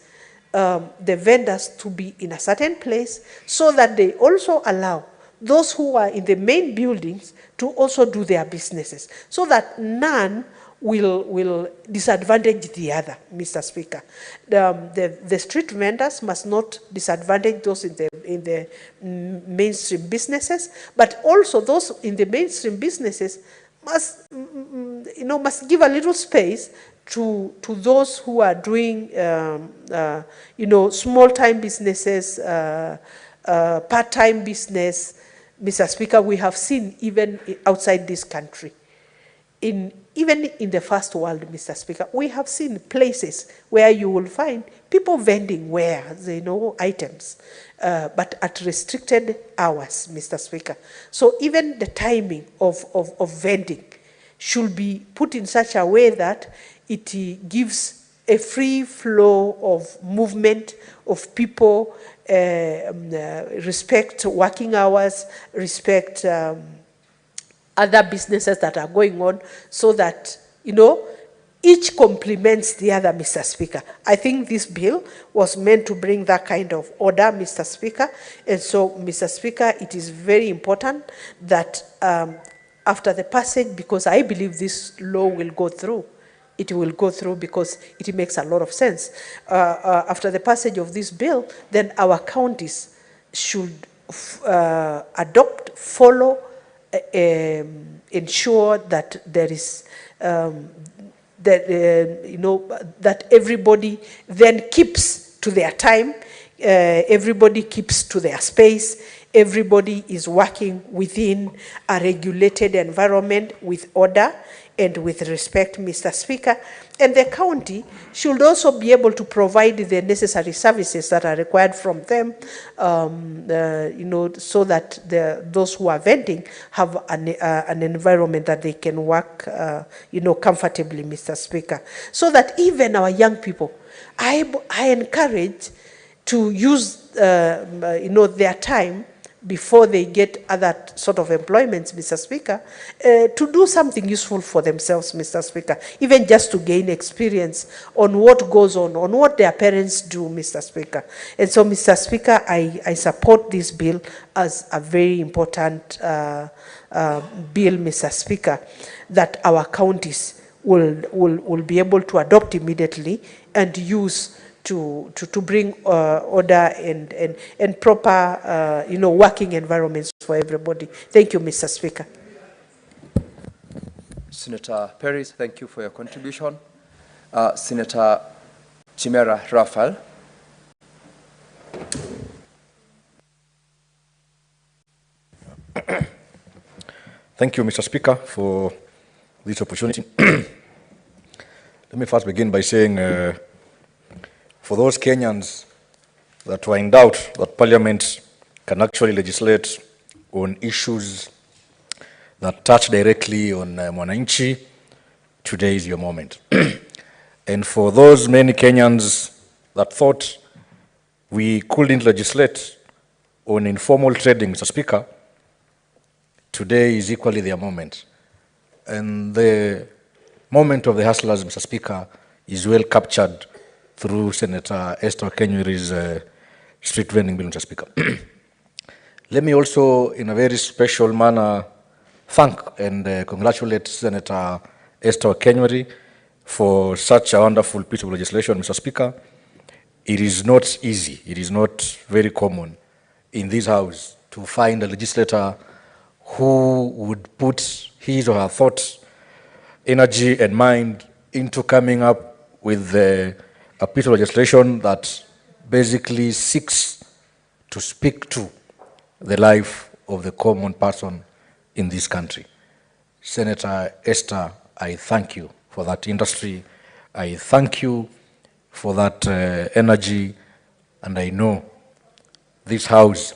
the vendors to be in a certain place so that they also allow those who are in the main buildings to also do their businesses, so that none will disadvantage the other, Mr. Speaker. The street vendors must not disadvantage those in the mainstream businesses, but also those in the mainstream businesses must give a little space to those who are doing small-time businesses, part-time business. Mr. Speaker, we have seen even outside this country, even in the first world, Mr. Speaker, we have seen places where you will find people vending wares, items, but at restricted hours, Mr. Speaker. So even the timing of vending should be put in such a way that it gives a free flow of movement of people, respect working hours, respect other businesses that are going on, so that, each complements the other, Mr. Speaker. I think this bill was meant to bring that kind of order, Mr. Speaker. And so, Mr. Speaker, it is very important that after the passage, because I believe this law will go through, it will go through because it makes a lot of sense. After the passage of this bill, then our counties should follow, ensure that there is that everybody then keeps to their time, everybody keeps to their space, everybody is working within a regulated environment with order and with respect, Mr. Speaker. And the county should also be able to provide the necessary services that are required from them, so that those who are vending have an environment that they can work, comfortably, Mr. Speaker. So that even our young people, I encourage to use, their time before they get other sort of employments, Mr. Speaker, to do something useful for themselves, Mr. Speaker, even just to gain experience on what goes on what their parents do, Mr. Speaker. And so, Mr. Speaker, I support this bill as a very important bill, Mr. Speaker, that our counties will be able to adopt immediately and use to bring order and proper, working environments for everybody. Thank you, Mr. Speaker. Senator Perry, thank you for your contribution. Senator Chimera Raphael. Thank you, Mr. Speaker, for this opportunity. Let me first begin by saying, for those Kenyans that were in doubt that Parliament can actually legislate on issues that touch directly on Mwananchi, today is your moment. And for those many Kenyans that thought we couldn't legislate on informal trading, Mr. Speaker, today is equally their moment. And the moment of the hustlers, Mr. Speaker, is well captured through Senator Esther Kenyuri's street vending bill, Mr. Speaker. Let me also, in a very special manner, thank and congratulate Senator Esther Kenyuri for such a wonderful piece of legislation, Mr. Speaker. It is not easy, it is not very common in this House to find a legislator who would put his or her thoughts, energy and mind into coming up with a piece of legislation that basically seeks to speak to the life of the common person in this country. Senator Esther, I thank you for that industry. I thank you for that energy, and I know this House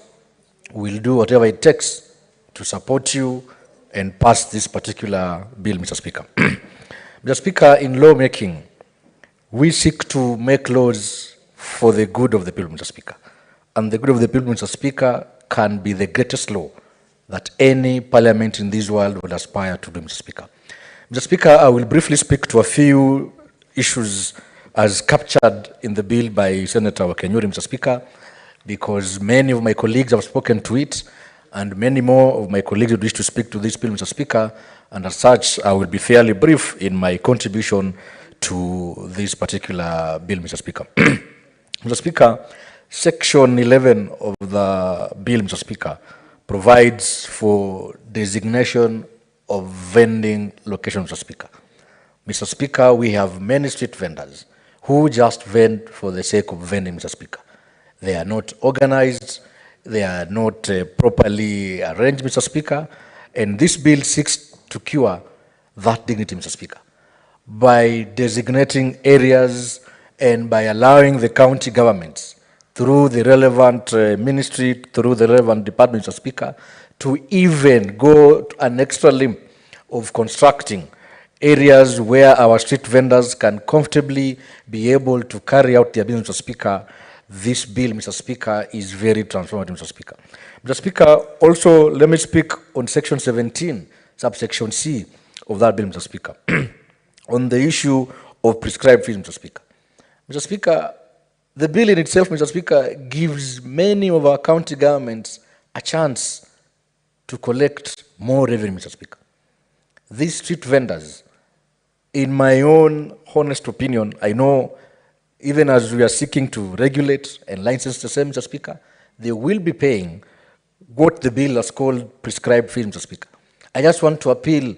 will do whatever it takes to support you and pass this particular bill, Mr. Speaker. Mr. Speaker, in lawmaking, we seek to make laws for the good of the people, Mr. Speaker. And the good of the people, Mr. Speaker, can be the greatest law that any parliament in this world will aspire to do, Mr. Speaker. Mr. Speaker, I will briefly speak to a few issues as captured in the bill by Senator Kenyuri, Mr. Speaker, because many of my colleagues have spoken to it, and many more of my colleagues would wish to speak to this bill, Mr. Speaker, and as such, I will be fairly brief in my contribution to this particular bill, Mr. Speaker. Mr. Speaker, Section 11 of the bill, Mr. Speaker, provides for designation of vending locations, Mr. Speaker. Mr. Speaker, we have many street vendors who just vend for the sake of vending, Mr. Speaker. They are not organized, they are not properly arranged, Mr. Speaker, and this bill seeks to cure that dignity, Mr. Speaker, by designating areas and by allowing the county governments through the relevant ministry, through the relevant department, Mr. Speaker, to even go to an extra limb of constructing areas where our street vendors can comfortably be able to carry out their business, Mr. Speaker. This bill, Mr. Speaker, is very transformative, Mr. Speaker. Mr. Speaker, also let me speak on Section 17, subsection C of that bill, Mr. Speaker, on the issue of prescribed fees, Mr. Speaker. Mr. Speaker, the bill in itself, Mr. Speaker, gives many of our county governments a chance to collect more revenue, Mr. Speaker. These street vendors, in my own honest opinion, I know even as we are seeking to regulate and license the same, Mr. Speaker, they will be paying what the bill has called prescribed fees, Mr. Speaker. I just want to appeal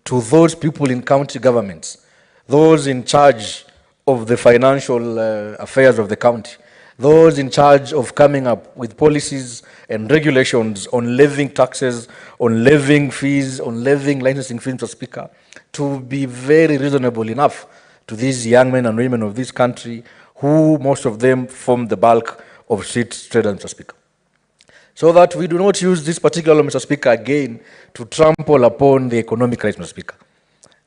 to those people in county governments, those in charge of the financial affairs of the county, those in charge of coming up with policies and regulations on levying taxes, on levying fees, on levying licensing fees, Mr. Speaker, to be very reasonable enough to these young men and women of this country, who most of them form the bulk of street traders, Mr. Speaker. So that we do not use this particular law, Mr. Speaker, again to trample upon the economic rights, Mr. Speaker.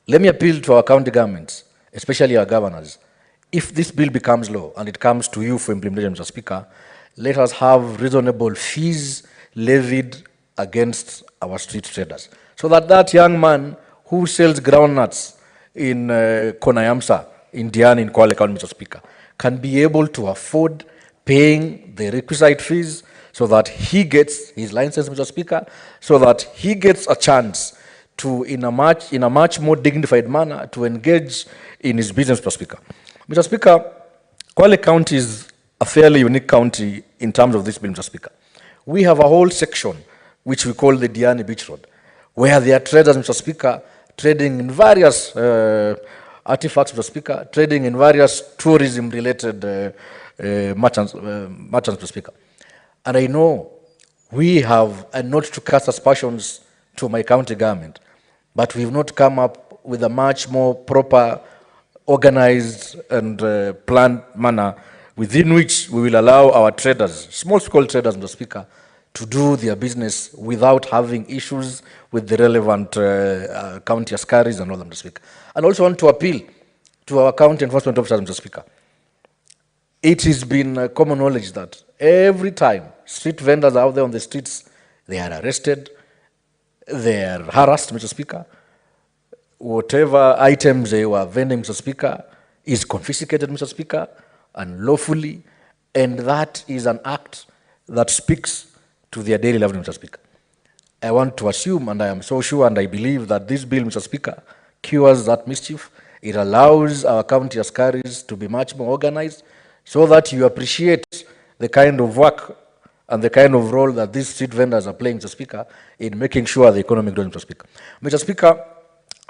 Let me appeal to our county governments, especially our governors. If this bill becomes law and it comes to you for implementation, Mr. Speaker, let us have reasonable fees levied against our street traders, so that that young man who sells groundnuts in Konayamsa, in Diani, in Kwale County, Mr. Speaker, can be able to afford paying the requisite fees so that he gets his license, Mr. Speaker, so that he gets a chance to, in a much more dignified manner, to engage in his business, Mr. Speaker. Mr. Speaker, Kwale County is a fairly unique county in terms of this bill, Mr. Speaker. We have a whole section which we call the Diani Beach Road, where there are traders, Mr. Speaker, trading in various artifacts, Mr. Speaker, trading in various tourism-related merchants, Mr. Speaker. And I know we have a note to cast aspersions to my county government, but we've not come up with a much more proper, organized and planned manner within which we will allow our traders, small-scale traders, Mr. Speaker, to do their business without having issues with the relevant county askaris and all that, Mr. Speaker. And also want to appeal to our county enforcement officers, Mr. Speaker. It has been common knowledge that every time street vendors are out there on the streets, they are arrested, they are harassed, Mr. Speaker. Whatever items they were vending, Mr. Speaker, is confiscated, Mr. Speaker, unlawfully, and that is an act that speaks to their daily life, Mr. Speaker. I want to assume, and I am so sure, and I believe that this bill, Mr. Speaker, cures that mischief. It allows our county askaris to be much more organized so that you appreciate the kind of work and the kind of role that these street vendors are playing, Mr. Speaker, in making sure the economy grows, Mr. Speaker. Mr. Speaker,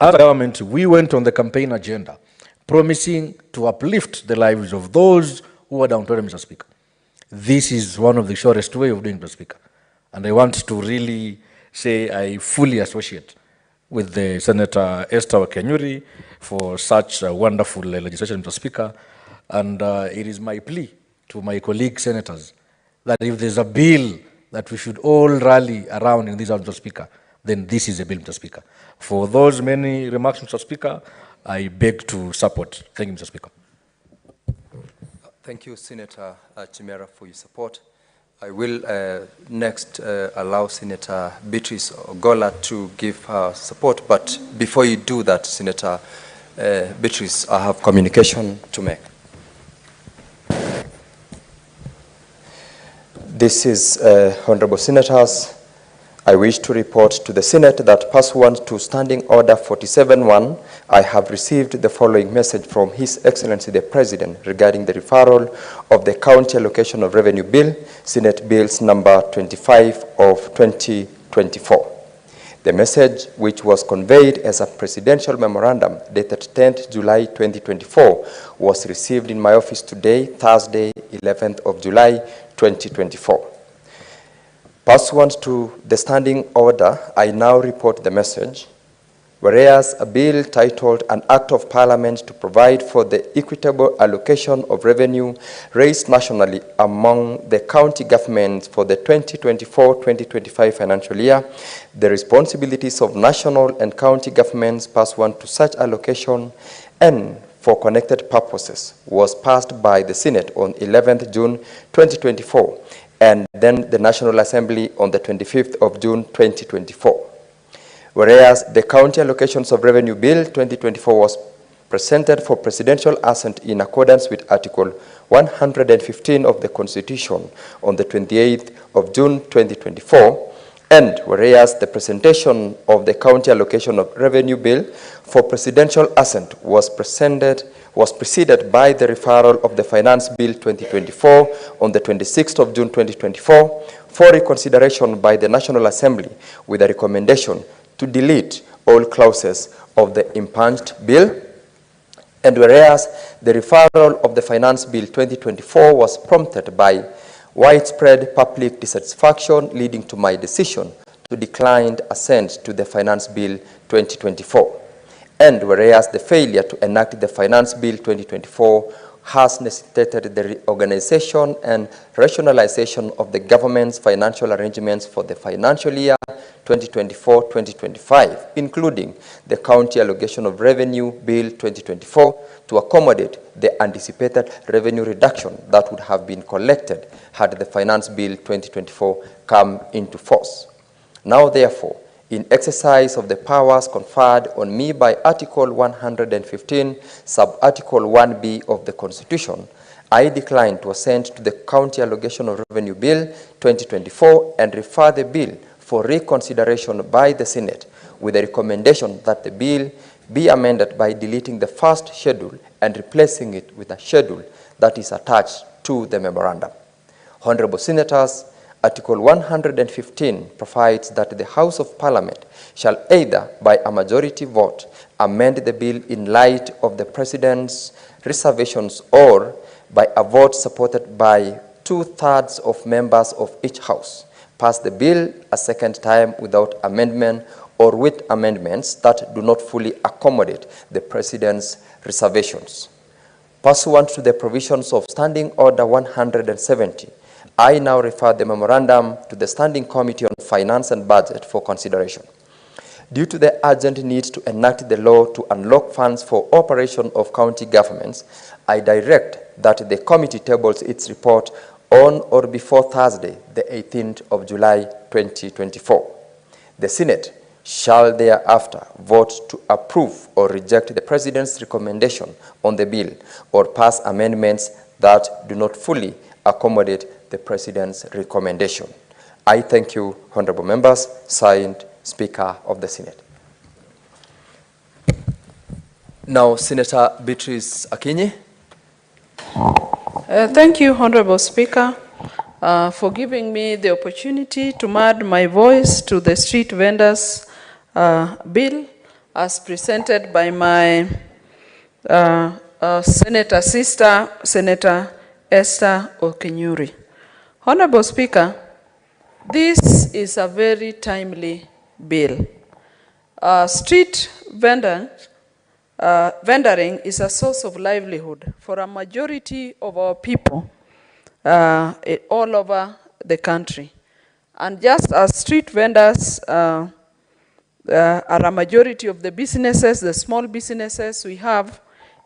as a government, we went on the campaign agenda promising to uplift the lives of those who are downtrodden, Mr. Speaker. This is one of the surest way of doing it, Mr. Speaker. And I want to really say I fully associate with the Senator Esther Kenyuri for such a wonderful legislation, Mr. Speaker. And it is my plea to my colleague senators that if there's a bill that we should all rally around in this House, Mr. Speaker, then this is a bill, Mr. Speaker. For those many remarks, Mr. Speaker, I beg to support. Thank you, Mr. Speaker. Thank you, Senator Chimera, for your support. I will next allow Senator Beatrice Ogola to give her support, but before you do that, Senator Beatrice, I have communication to make. This is, Honorable Senators, I wish to report to the Senate that pursuant to Standing Order 47-1, I have received the following message from His Excellency the President regarding the referral of the County Allocation of Revenue Bill, Senate Bills number 25 of 2024. The message, which was conveyed as a presidential memorandum dated 10th July 2024, was received in my office today, Thursday, 11th of July 2024. Pursuant to the standing order, I now report the message. Whereas a bill titled An Act of Parliament to provide for the equitable allocation of revenue raised nationally among the county governments for the 2024-2025 financial year, the responsibilities of national and county governments pursuant to such allocation and for connected purposes was passed by the Senate on 11th June 2024 and then the National Assembly on the 25th of June 2024. Whereas the County Allocations of Revenue Bill 2024 was presented for presidential assent in accordance with Article 115 of the Constitution on the 28th of June 2024, and whereas the presentation of the County Allocation of Revenue Bill for presidential assent was preceded by the referral of the Finance Bill 2024 on the 26th of June 2024 for reconsideration by the National Assembly with a recommendation to delete all clauses of the impunged bill. And whereas the referral of the Finance Bill 2024 was prompted by widespread public dissatisfaction leading to my decision to decline assent to the Finance Bill 2024. And whereas the failure to enact the Finance Bill 2024 has necessitated the reorganization and rationalization of the government's financial arrangements for the financial year 2024-2025, including the County Allocation of Revenue Bill 2024 to accommodate the anticipated revenue reduction that would have been collected had the Finance Bill 2024 come into force. Now, therefore, in exercise of the powers conferred on me by Article 115, Sub-Article 1B of the Constitution, I decline to assent to the County Allocation of Revenue Bill 2024 and refer the bill for reconsideration by the Senate with a recommendation that the bill be amended by deleting the first schedule and replacing it with a schedule that is attached to the memorandum. Honorable Senators, Article 115 provides that the House of Parliament shall either by a majority vote amend the bill in light of the President's reservations or by a vote supported by 2/3 of members of each House, pass the bill a second time without amendment or with amendments that do not fully accommodate the President's reservations. Pursuant to the provisions of Standing Order 170, I now refer the memorandum to the Standing Committee on Finance and Budget for consideration. Due to the urgent need to enact the law to unlock funds for operation of county governments, I direct that the committee tables its report on or before Thursday, the 18th of July 2024. The Senate shall thereafter vote to approve or reject the President's recommendation on the bill or pass amendments that do not fully accommodate the President's recommendation. I thank you, honorable members. Signed, Speaker of the Senate. Now, Senator Beatrice Akinyi. Thank you, Honorable Speaker, for giving me the opportunity to add my voice to the street vendors bill as presented by my Senator sister, Senator Esther Okenyuri. Honorable Speaker, this is a very timely bill. Street vendoring is a source of livelihood for a majority of our people all over the country. And just as street vendors are a majority of the businesses, the small businesses we have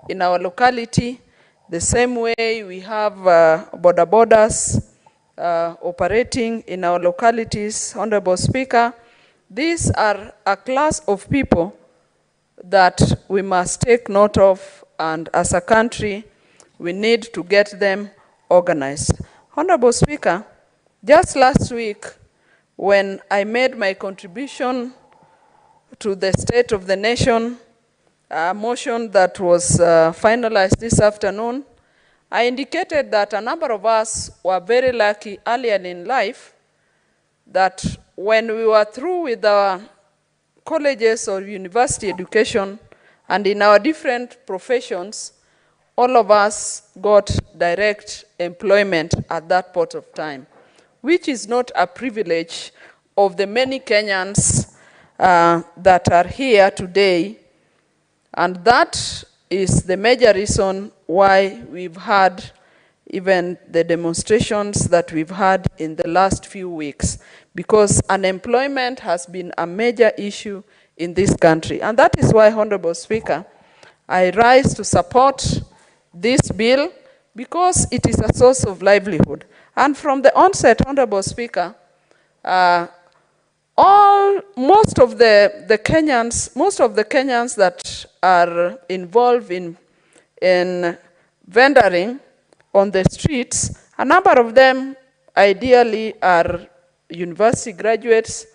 in our locality, the same way we have border borders operating in our localities, Honorable Speaker, these are a class of people that we must take note of, and as a country, we need to get them organized. Honorable Speaker, just last week, when I made my contribution to the State of the Nation motion that was finalized this afternoon, I indicated that a number of us were very lucky earlier in life that when we were through with our colleges or university education and in our different professions, all of us got direct employment at that point of time, which is not a privilege of the many Kenyans that are here today. And that is the major reason why we've had even the demonstrations that we've had in the last few weeks, because unemployment has been a major issue in this country. And that is why, Honorable Speaker, I rise to support this bill because it is a source of livelihood. And from the onset, Honorable Speaker, most of the Kenyans that are involved in vendoring on the streets, a number of them ideally are university graduates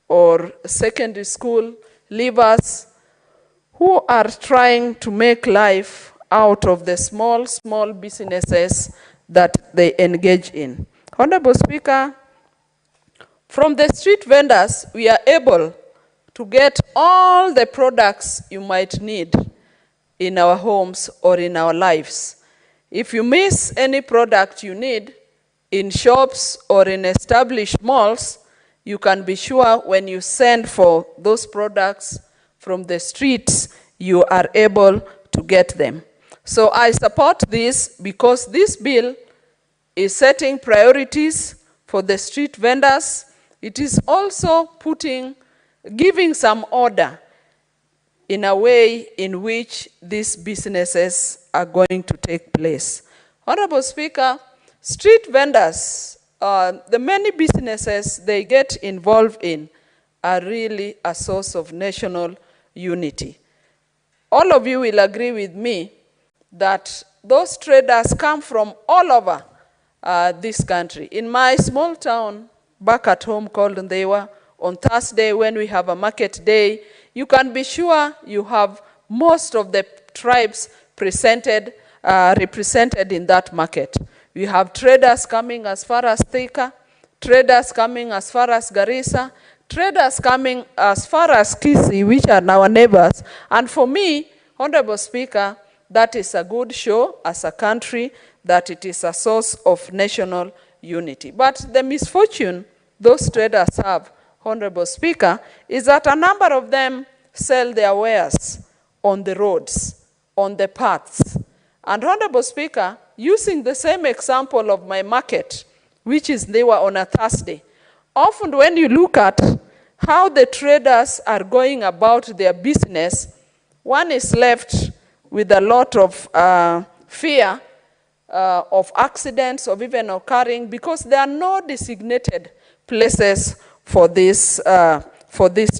or secondary school leavers who are trying to make life out of the small businesses that they engage in. Honorable Speaker, from the street vendors, we are able to get all the products you might need in our homes or in our lives. If you miss any product you need in shops or in established malls, you can be sure when you send for those products from the streets, you are able to get them. So I support this because this bill is setting priorities for the street vendors. It is also giving some order in a way in which these businesses are going to take place. Honorable Speaker, street vendors, the many businesses they get involved in are really a source of national unity. All of you will agree with me that those traders come from all over this country. In my small town back at home called Ndewa, on Thursday when we have a market day, you can be sure you have most of the tribes presented represented in that market. We have traders coming as far as Thika, traders coming as far as Garissa, traders coming as far as Kisii, which are our neighbors. And for me, Honorable Speaker, that is a good show as a country that it is a source of national unity. But the misfortune those traders have, Honorable Speaker, is that a number of them sell their wares on the roads, on the paths. And Honorable Speaker, using the same example of my market, which is they were on a Thursday, often when you look at how the traders are going about their business, one is left with a lot of fear of accidents, of even occurring, because there are no designated places for these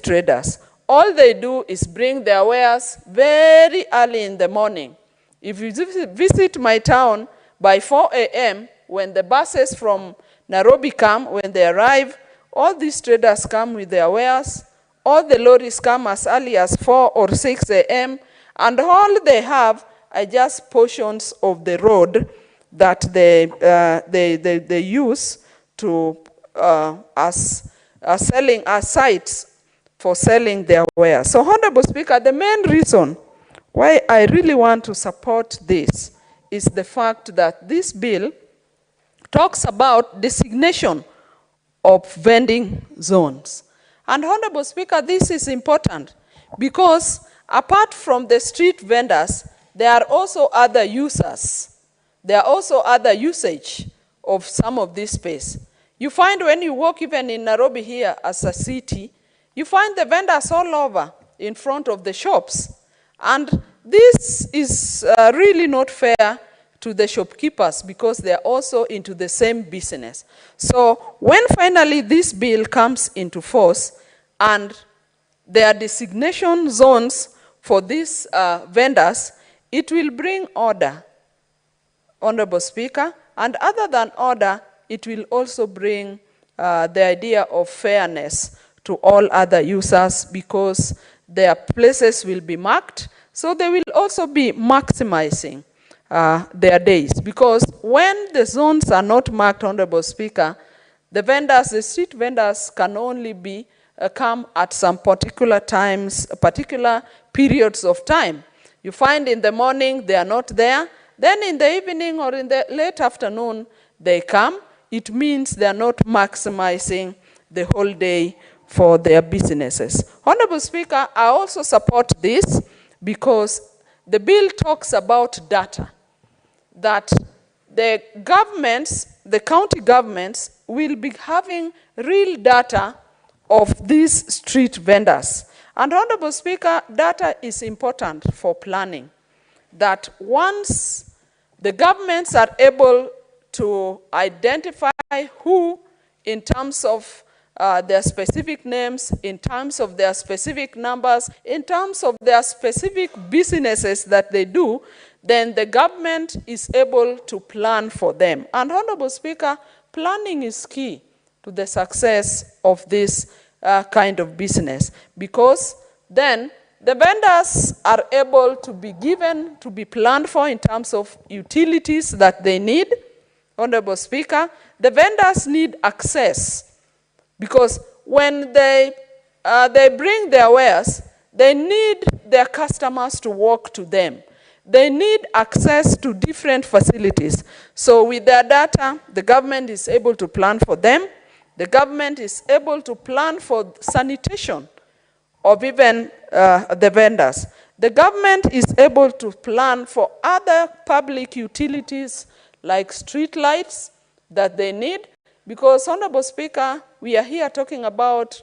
traders. All they do is bring their wares very early in the morning. If you visit my town by 4 a.m., when the buses from Nairobi come, when they arrive, all these traders come with their wares. All the lorries come as early as 4 or 6 a.m., and all they have are just portions of the road that they use to as sites for selling their wares. So, Honorable Speaker, the main reason why I really want to support this is the fact that this bill talks about designation of vending zones. And Honorable Speaker, this is important because apart from the street vendors, there are also other users. There are also other usage of some of this space. You find when you walk even in Nairobi here as a city, you find the vendors all over in front of the shops. And this is really not fair to the shopkeepers because they are also into the same business. So when finally this bill comes into force and there are designation zones for these vendors, it will bring order, Honorable Speaker, and other than order, it will also bring the idea of fairness to all other users because their places will be marked, so they will also be maximizing their days. Because when the zones are not marked, Honorable Speaker, the vendors, the street vendors can only be come at some particular times, particular periods of time. You find in the morning they are not there, then in the evening or in the late afternoon they come. It means they are not maximizing the whole day for their businesses. Honorable Speaker, I also support this because the bill talks about data, that the governments, the county governments, will be having real data of these street vendors. And Honorable Speaker, data is important for planning, that once the governments are able to identify who, in terms of their specific names, in terms of their specific numbers, in terms of their specific businesses that they do, then the government is able to plan for them. And Honorable Speaker, planning is key to the success of this kind of business, because then the vendors are able to be given, to be planned for in terms of utilities that they need. Honorable Speaker, the vendors need access, because when they bring their wares, they need their customers to walk to them. They need access to different facilities. So with their data, the government is able to plan for them. The government is able to plan for sanitation of even the vendors. The government is able to plan for other public utilities like street lights that they need, because, Honorable Speaker, we are here talking about